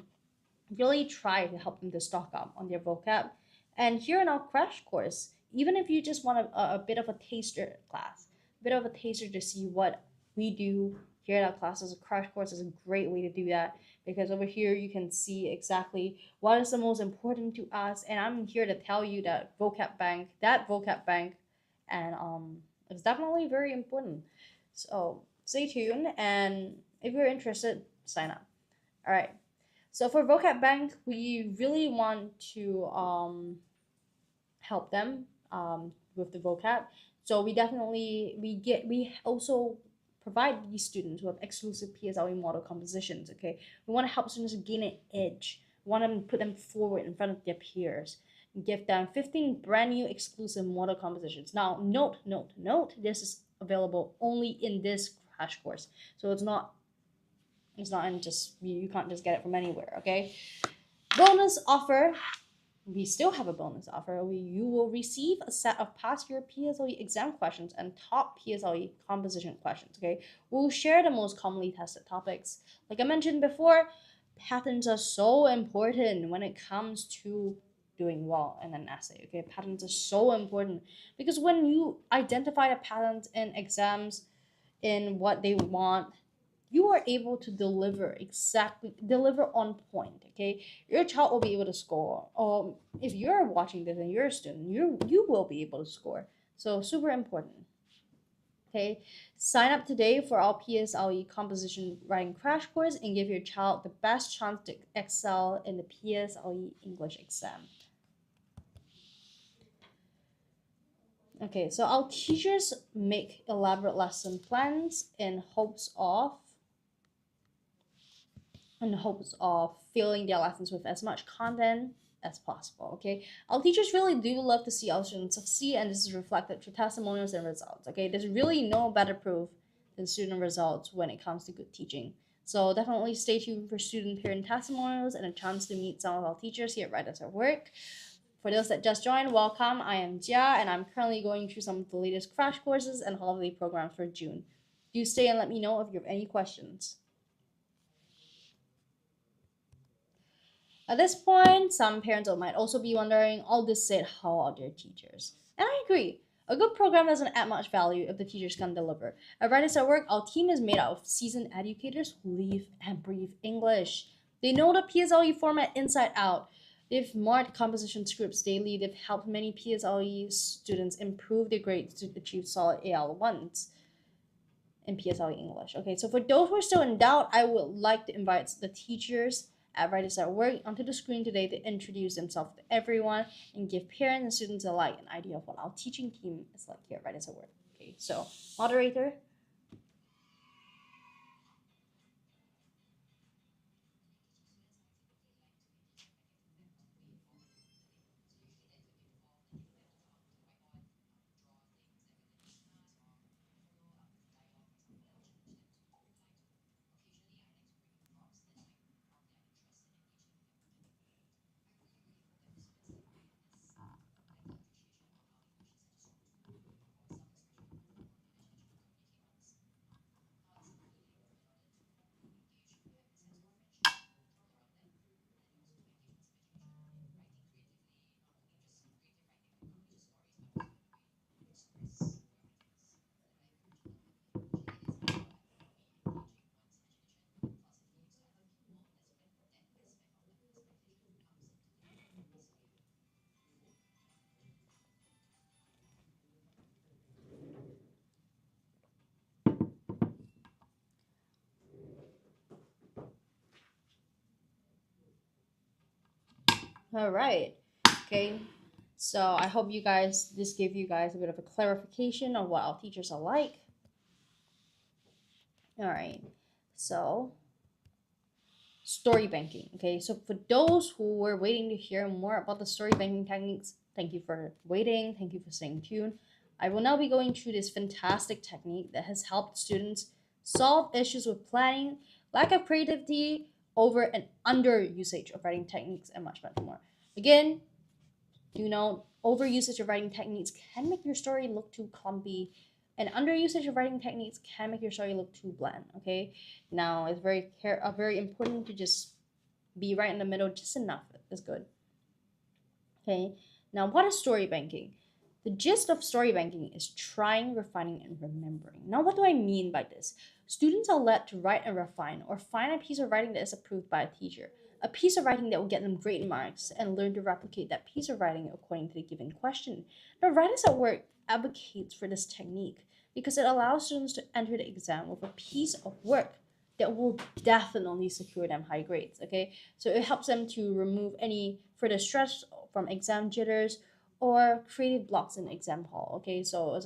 Speaker 1: really try to help them to stock up on their vocab. And here in our crash course, even if you just want a bit of a taster class, a bit of a taster to see what we do here at our classes, a crash course is a great way to do that because over here you can see exactly what is the most important to us. And I'm here to tell you that vocab bank, and it's definitely very important. So stay tuned, and if you're interested, sign up. All right. So for vocab bank, we really want to help them with the vocab. So we also provide these students who have exclusive PSLE model compositions. Okay, we want to help students gain an edge. We want to put them forward in front of their peers. Give them 15 brand new exclusive model compositions. Now, note, this is available only in this crash course. So it's not in just you can't just get it from anywhere. Okay, bonus offer. We still have a bonus offer. You will receive a set of past year PSLE exam questions and top PSLE composition questions. Okay, we'll share the most commonly tested topics. Like I mentioned before, patterns are so important when it comes to doing well in an essay. Okay, patterns are so important because when you identify the patterns in exams in what they want, you are able to deliver on point, okay, your child will be able to score. Or if you're watching this and you're a student, you will be able to score. So super important. Okay, sign up today for our PSLE composition writing crash course and give your child the best chance to excel in the PSLE English exam. Okay, so our teachers make elaborate lesson plans in hopes of filling their lessons with as much content as possible. Okay, our teachers really do love to see our students succeed, and this is reflected through testimonials and results. Okay, there's really no better proof than student results when it comes to good teaching. So definitely stay tuned for student parent testimonials and a chance to meet some of our teachers here at Writers at Work. For those that just joined, welcome. I am Jia, and I'm currently going through some of the latest crash courses and holiday programs for June. Do stay and let me know if you have any questions. At this point, some parents might also be wondering, all this said, how are their teachers? And I agree. A good program doesn't add much value if the teachers can't deliver. At Writers at Work, our team is made out of seasoned educators who live and breathe English. They know the PSLE format inside out. They've marked composition scripts daily. They've helped many PSLE students improve their grades to achieve solid AL1s in PSLE English. Okay, so for those who are still in doubt, I would like to invite the teachers at Writers at Work onto the screen today to introduce themselves to everyone and give parents and students alike an idea of what our teaching team is like here at Writers at Work. Okay, so moderator. All right. Okay. So I hope this gave you guys a bit of a clarification on what our teachers are like. All right. So story banking. Okay, so for those who were waiting to hear more about the story banking techniques, thank you for waiting. Thank you for staying tuned. I will now be going through this fantastic technique that has helped students solve issues with planning, lack of creativity, over and under usage of writing techniques, and much, much more. Again, overusage of writing techniques can make your story look too clumpy, and underusage of writing techniques can make your story look too bland. Okay, now it's very important to just be right in the middle, just enough is good. Okay, now what is story banking? The gist of story banking is trying, refining, and remembering. Now, what do I mean by this? Students are led to write and refine or find a piece of writing that is approved by a teacher, a piece of writing that will get them great marks, and learn to replicate that piece of writing according to the given question. Now, Writers at Work advocates for this technique because it allows students to enter the exam with a piece of work that will definitely secure them high grades. Okay, so it helps them to remove any further stress from exam jitters or creative blocks in exam hall. Okay, so it's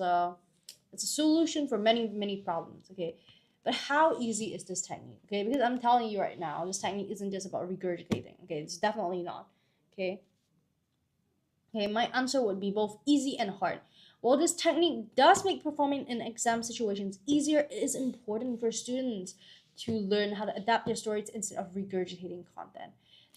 Speaker 1: a solution for many problems. Okay, but how easy is this technique? Okay, because I'm telling you right now, this technique isn't just about regurgitating. Okay, it's definitely not. Okay. Okay, my answer would be both easy and hard. While this technique does make performing in exam situations easier, it is important for students to learn how to adapt their stories instead of regurgitating content.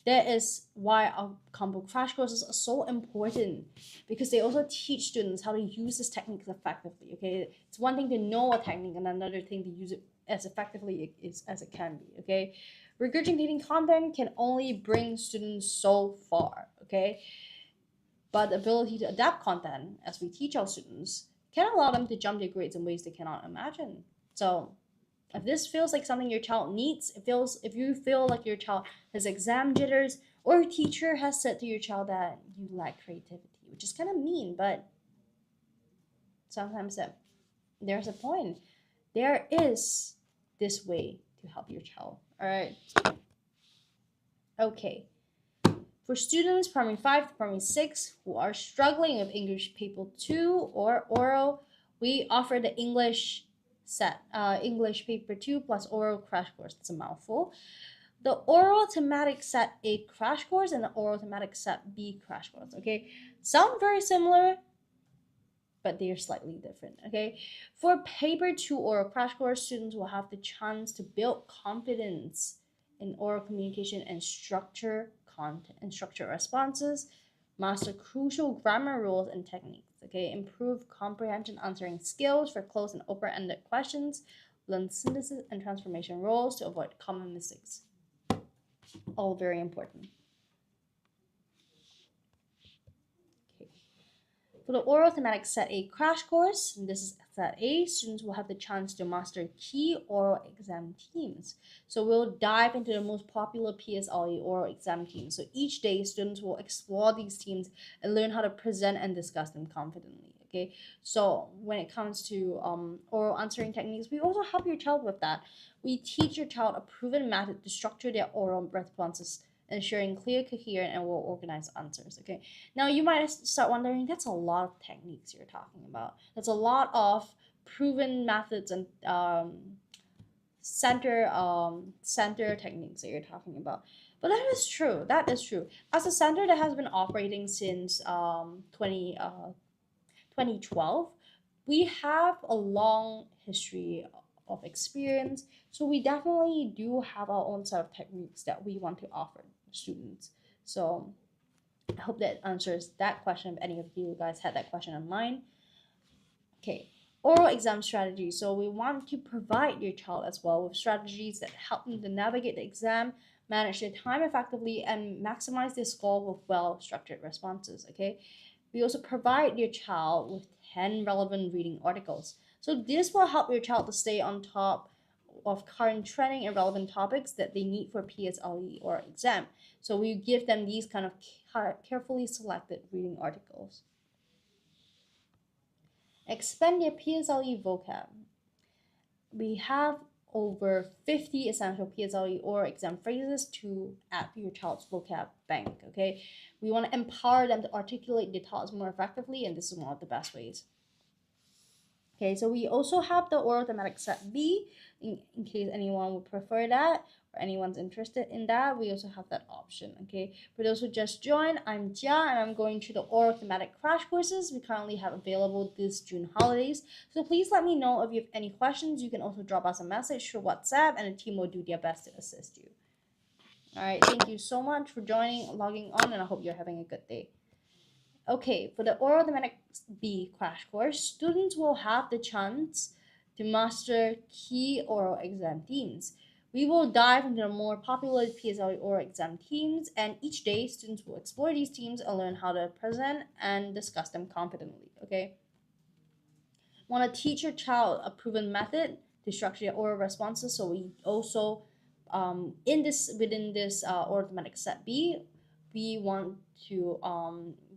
Speaker 1: That is why our combo crash courses are so important, because they also teach students how to use this technique effectively. Okay, it's one thing to know a technique and another thing to use it as effectively as it can be. Okay, regurgitating content can only bring students so far. Okay, but the ability to adapt content as we teach our students can allow them to jump their grades in ways they cannot imagine. So If this feels like something your child needs, if you feel like your child has exam jitters, or a teacher has said to your child that you lack creativity, which is kind of mean, but sometimes there's a point. There is this way to help your child. All right. Okay. For students primary 5 to primary 6 who are struggling with English paper 2 or oral, we offer the English set, English paper 2 plus oral crash course. That's a mouthful. The oral thematic set A crash course and the oral thematic set B crash course. Okay, sound very similar, but they are slightly different. Okay, for paper 2 oral crash course, students will have the chance to build confidence in oral communication and structure content and structure responses, master crucial grammar rules and techniques. Okay, improve comprehension answering skills for closed and open-ended questions, learn synthesis and transformation rules to avoid common mistakes. All very important. Okay. For the oral thematic set A crash course, and this is set A, students will have the chance to master key oral exam themes. So we'll dive into the most popular PSLE oral exam themes. So each day, students will explore these themes and learn how to present and discuss them confidently. Okay, so when it comes to oral answering techniques, we also help your child with that. We teach your child a proven method to structure their oral responses, ensuring clear, coherent, and well-organized answers. Okay, now you might start wondering, that's a lot of techniques you're talking about. That's a lot of proven methods and center techniques that you're talking about. But that is true. That is true. As a center that has been operating since 2012, we have a long history of experience. So we definitely do have our own set of techniques that we want to offer students. So I hope that answers that question if any of you guys had that question in mind. Okay, oral exam strategy. So we want to provide your child as well with strategies that help them to navigate the exam, manage their time effectively, and maximize their score with well-structured responses. Okay, we also provide your child with 10 relevant reading articles. So this will help your child to stay on top of current trending and relevant topics that they need for PSLE or exam. So we give them these kind of carefully selected reading articles. Expand their PSLE vocab. We have over 50 essential PSLE or exam phrases to add to your child's vocab bank. Okay, we want to empower them to articulate their thoughts more effectively, and this is one of the best ways. Okay, so we also have the oral thematic set B, in case anyone would prefer that or anyone's interested in that. We also have that option. Okay, for those who just joined, I'm Jia and I'm going through the oral thematic crash courses we currently have available this June holidays. So please let me know if you have any questions. You can also drop us a message through WhatsApp and the team will do their best to assist you. All right, thank you so much for joining, logging on, and I hope you're having a good day. Okay, for the oral thematic B crash course, students will have the chance to master key oral exam themes. We will dive into the more popular PSLE oral exam themes, and each day students will explore these themes and learn how to present and discuss them confidently. Okay, want to teach your child a proven method to structure your oral responses. So we also within this oral thematic set B, we want to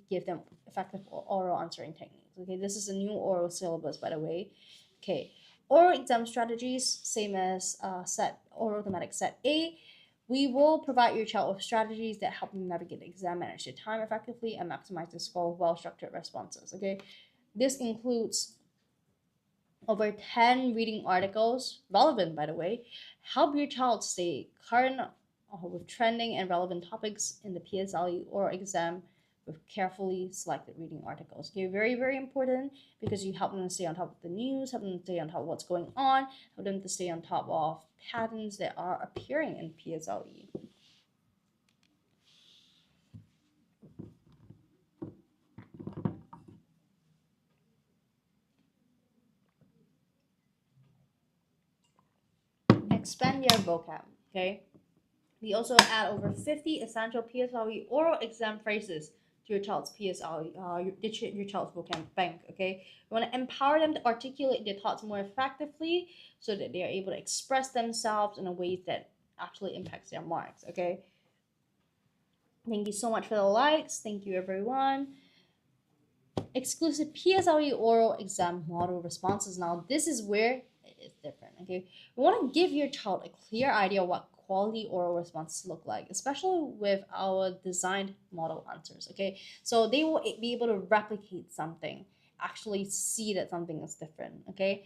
Speaker 1: give them effective oral answering techniques. Okay, this is a new oral syllabus, by the way. Okay, oral exam strategies, same as set oral thematic set A. We will provide your child with strategies that help them navigate the exam, manage their time effectively, and maximize the score with well-structured responses. Okay, this includes over 10 reading articles, relevant by the way, help your child stay current with trending and relevant topics in the PSLE or exam with carefully selected reading articles. Okay, very, very important because you help them to stay on top of the news, help them to stay on top of what's going on, help them to stay on top of patterns that are appearing in PSLE. Expand your vocab, okay? We also add over 50 essential PSLE oral exam phrases to your child's PSL, your child's vocab bank. Okay, we want to empower them to articulate their thoughts more effectively, so that they are able to express themselves in a way that actually impacts their marks. Okay. Thank you so much for the likes. Thank you, everyone. Exclusive PSLE oral exam model responses. Now, this is where it is different. Okay, we want to give your child a clear idea of what quality oral responses look like, especially with our designed model answers. Okay, so they will be able to replicate something, actually see that something is different. Okay,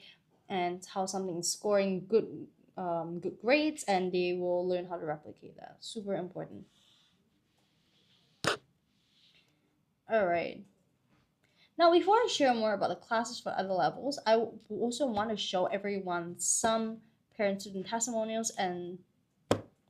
Speaker 1: and how something is scoring good grades, and they will learn how to replicate that. Super important. All right. Now, before I share more about the classes for other levels, also want to show everyone some parent-student testimonials and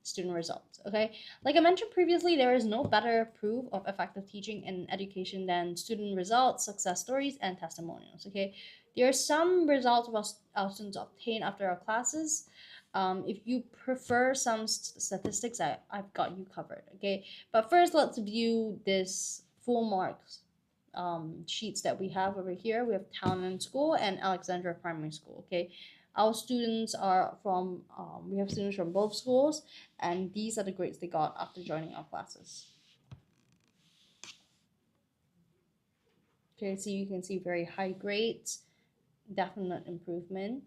Speaker 1: student results. Okay, like I mentioned previously, there is no better proof of effective teaching and education than student results, success stories, and testimonials. Okay, there are some results of our students obtained after our classes. If you prefer some statistics, I've got you covered. Okay, but first let's view this full marks sheets that we have over here. We have Townend School and Alexandra Primary School. Okay, our students are from we have students from both schools, and these are the grades they got after joining our classes. Okay, so you can see very high grades, definite improvement.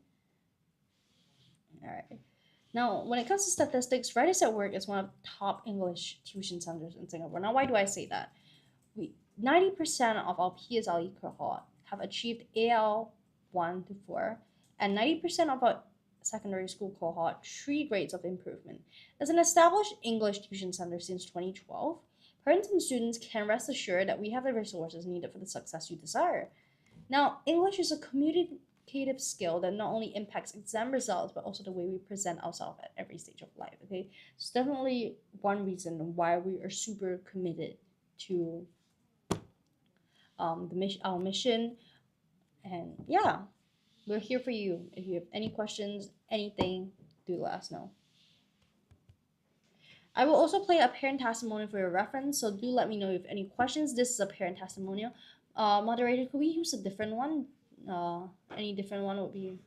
Speaker 1: All right. Now, when it comes to statistics, Right at Work is one of the top English tuition centers in Singapore. Now, why do I say that? 90% of our PSLE cohort have achieved AL 1 to 4, and 90% of our secondary school cohort 3 grades of improvement. As an established English tuition center since 2012, parents and students can rest assured that we have the resources needed for the success you desire. Now, English is a communicative skill that not only impacts exam results, but also the way we present ourselves at every stage of life. Okay, so it's definitely one reason why we are super committed to our mission. And yeah, we're here for you. If you have any questions, anything, do let us know. I will also play a parent testimonial for your reference, so do let me know if you have any questions. This is a parent testimonial. Moderator, could we use a different one? Any different one would be.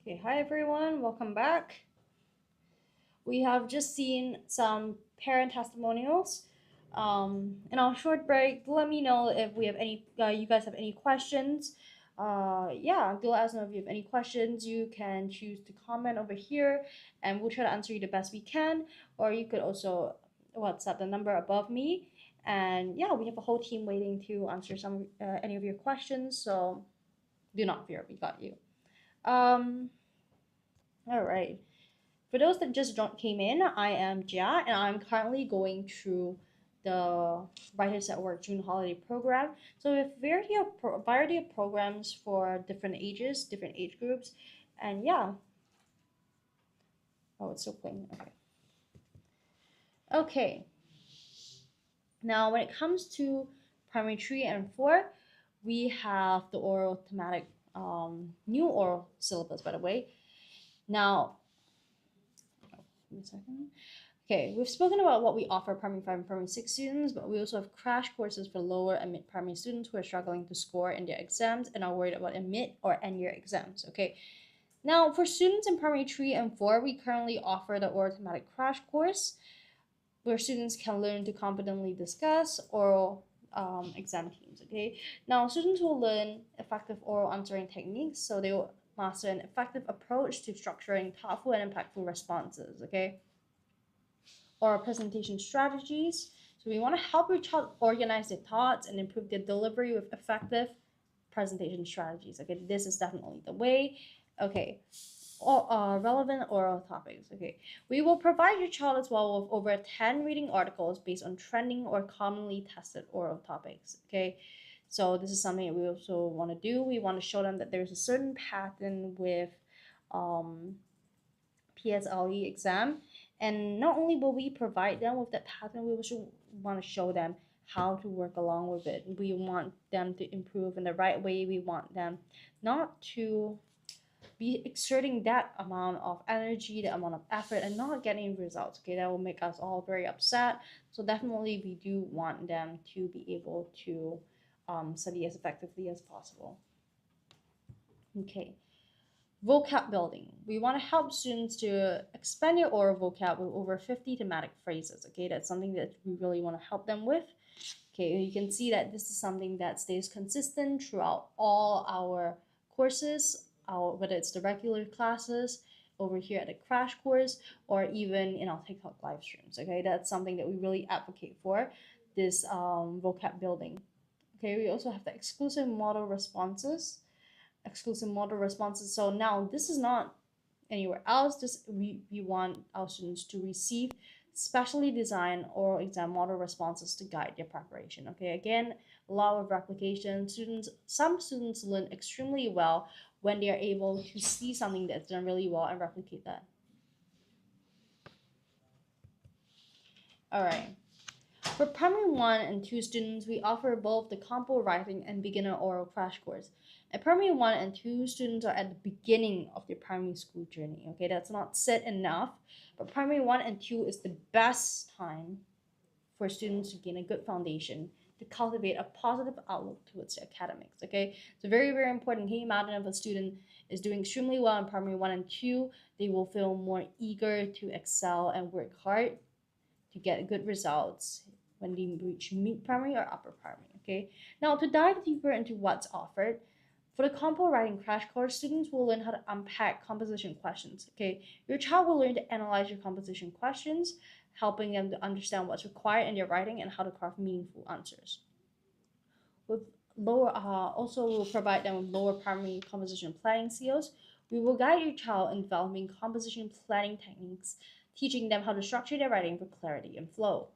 Speaker 1: Okay, hi everyone, welcome back. We have just seen some parent testimonials. In our short break, let me know if we have any. You guys have any questions? Yeah, do let us know if you have any questions. You can choose to comment over here, and we'll try to answer you the best we can. Or you could also WhatsApp the number above me, and yeah, we have a whole team waiting to answer some any of your questions. So do not fear, we got you. Um, all right. For those that just came in, I am Jia, and I'm currently going through the Writers at Work June holiday program. So we have variety of programs for different ages, different age groups, and yeah. Oh, it's still playing. Okay. Okay. Now, when it comes to primary 3 and 4, we have the oral thematic, new oral syllabus, by the way. Now, give me a second. Okay, we've spoken about what we offer primary 5 and primary 6 students, but we also have crash courses for lower and mid primary students who are struggling to score in their exams and are worried about mid or end year exams. Okay, now for students in primary 3 and 4, we currently offer the oral thematic crash course where students can learn to confidently discuss oral exam themes. Okay, now students will learn effective oral answering techniques, so they will master an effective approach to structuring thoughtful and impactful responses. Okay, or presentation strategies. So we want to help your child organize their thoughts and improve their delivery with effective presentation strategies. Okay, this is definitely the way. Okay, or relevant oral topics. Okay, we will provide your child as well with over 10 reading articles based on trending or commonly tested oral topics. Okay, so this is something that we also want to do. We want to show them that there's a certain pattern with um, PSLE exam. And not only will we provide them with that pattern, we also want to show them how to work along with it. We want them to improve in the right way. We want them not to be exerting that amount of energy, that amount of effort, and not getting results. Okay, that will make us all very upset. So definitely, we do want them to be able to study as effectively as possible. Okay, vocab building. We want to help students to expand their oral vocab with over 50 thematic phrases. Okay, that's something that we really want to help them with. Okay, you can see that this is something that stays consistent throughout all our courses, whether it's the regular classes over here at the crash course or even in our TikTok live streams. Okay, that's something that we really advocate for, this vocab building. Okay, we also have the exclusive model responses. So now this is not anywhere else. This we want our students to receive specially designed oral exam model responses to guide their preparation. Okay, again, a lot of replication. Some students learn extremely well when they are able to see something that's done really well and replicate that. All right. For primary 1 and 2 students, we offer both the compo writing and beginner oral crash course. And primary 1 and 2 students are at the beginning of their primary school journey. Okay, that's not said enough, but primary 1 and 2 is the best time for students to gain a good foundation to cultivate a positive outlook towards their academics. Okay, so very, very important. Can you imagine if a student is doing extremely well in primary 1 and 2, they will feel more eager to excel and work hard to get good results when they reach mid primary or upper primary. Okay, now to dive deeper into what's offered, for the compo writing crash course, students will learn how to unpack composition questions. Okay, your child will learn to analyze your composition questions, helping them to understand what's required in their writing and how to craft meaningful answers. With also will provide them with lower primary composition planning skills. We will guide your child in developing composition planning techniques, teaching them how to structure their writing for clarity and flow.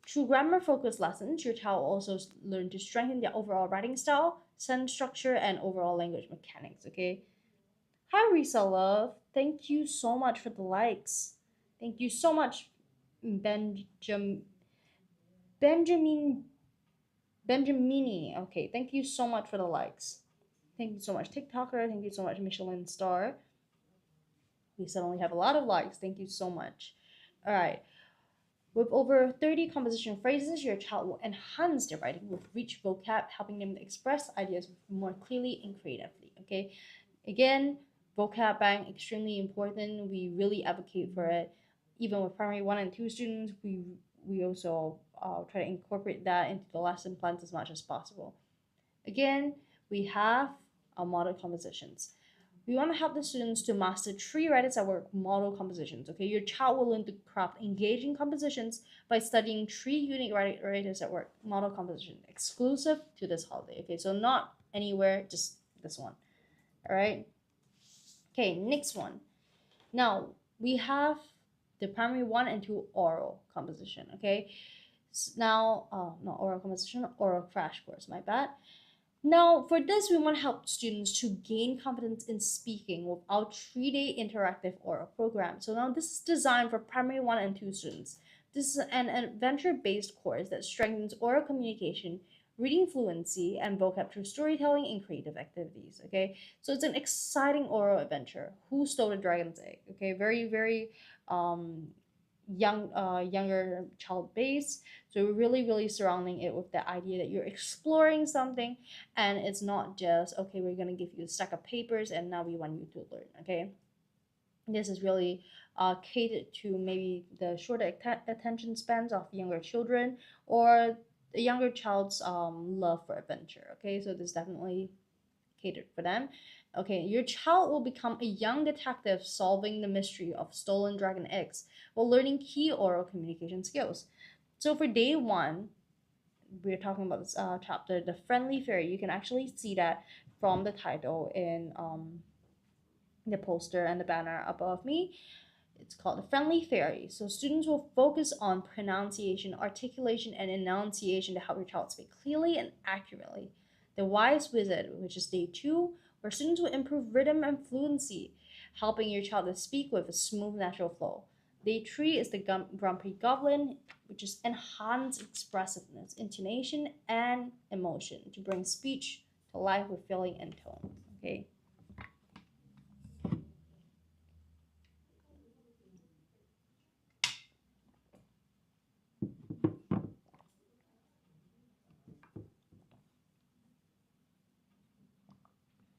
Speaker 1: Through grammar focused lessons, your child will also learn to strengthen their overall writing style, sentence structure, and overall language mechanics. Okay. Hi, Risa Love. Thank you so much for the likes. Thank you so much, Benjamin Benjamini. Okay, thank you so much for the likes. Thank you so much, TikToker. Thank you so much, Michelin Star. We suddenly have a lot of likes. Thank you so much. All right. With over 30 composition phrases, your child will enhance their writing with rich vocab, helping them to express ideas more clearly and creatively. Okay, again, vocab bank, extremely important. We really advocate for it. Even with primary 1 and 2 students, we also try to incorporate that into the lesson plans as much as possible. Again, we have our model compositions. We want to help the students to master 3 writers at work model compositions. Okay, your child will learn to craft engaging compositions by studying 3 unique writers at work model composition exclusive to this holiday. Okay, so not anywhere, just this one. All right. Okay, next one. Now we have the primary 1 and 2 oral composition. Okay, now not oral composition, oral crash course. My bad. Now, for this, we want to help students to gain confidence in speaking with our 3-day interactive oral program. So now this is designed for primary 1 and 2 students. This is an adventure-based course that strengthens oral communication, reading fluency, and vocab through storytelling and creative activities. Okay, so it's an exciting oral adventure. Who Stole the Dragon's Egg? Okay, very um, younger child base, so we're really surrounding it with the idea that you're exploring something, and it's not just okay, we're gonna give you a stack of papers and now we want you to learn. Okay, this is really catered to maybe the shorter attention spans of younger children or the younger child's love for adventure. Okay, so this definitely catered for them. Okay, your child will become a young detective solving the mystery of stolen dragon eggs while learning key oral communication skills. So for day 1, we're talking about this chapter, The Friendly Fairy. You can actually see that from the title in the poster and the banner above me. It's called The Friendly Fairy. So students will focus on pronunciation, articulation, and enunciation to help your child speak clearly and accurately. The Wise Wizard, which is day 2, where students will improve rhythm and fluency, helping your child to speak with a smooth, natural flow. Day 3 is the Grumpy Goblin, which is enhanced expressiveness, intonation, and emotion to bring speech to life with feeling and tone. Okay.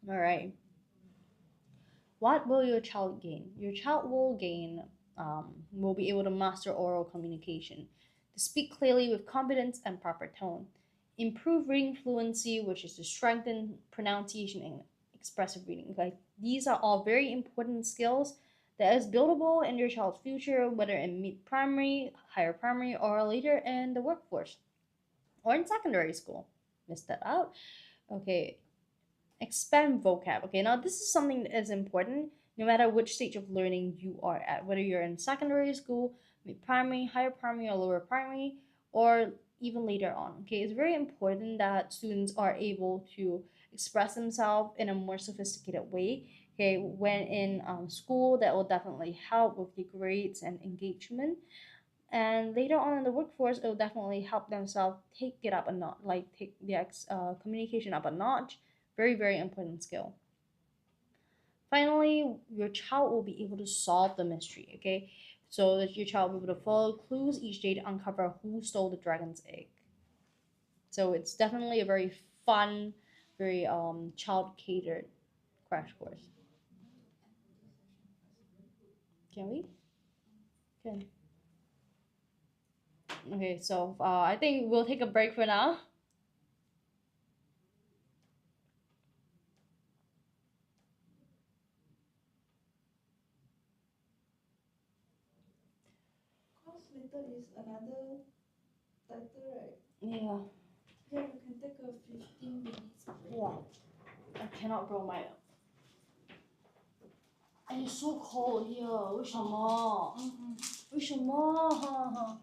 Speaker 1: All right. What will your child gain? Your child will be able to master oral communication, to speak clearly with confidence and proper tone, improve reading fluency, which is to strengthen pronunciation and expressive reading. Like these are all very important skills that is buildable in your child's future, whether in mid-primary, higher primary, or later in the workforce or in secondary school. Missed that out. Okay, expand vocab. Okay, now this is something that is important no matter which stage of learning you are at, whether you're in secondary school, mid primary, higher primary, or lower primary, or even later on. Okay, it's very important that students are able to express themselves in a more sophisticated way. Okay, when in school, that will definitely help with the grades and engagement. And later on in the workforce, it will definitely help themselves take it up a notch, like take the communication up a notch. Very important skill. Finally, your child will be able to solve the mystery. Okay, so that your child will be able to follow clues each day to uncover who stole the dragon's egg. So it's definitely a very fun, very child catered crash course. Can we? Can. Okay, so I think we'll take a break for now.
Speaker 2: Cause later is another title, right?
Speaker 1: Yeah.
Speaker 2: Yeah, we can take a 15 minutes break.
Speaker 1: Yeah. I cannot grow my. And it's so cold here. 为什么？为什么？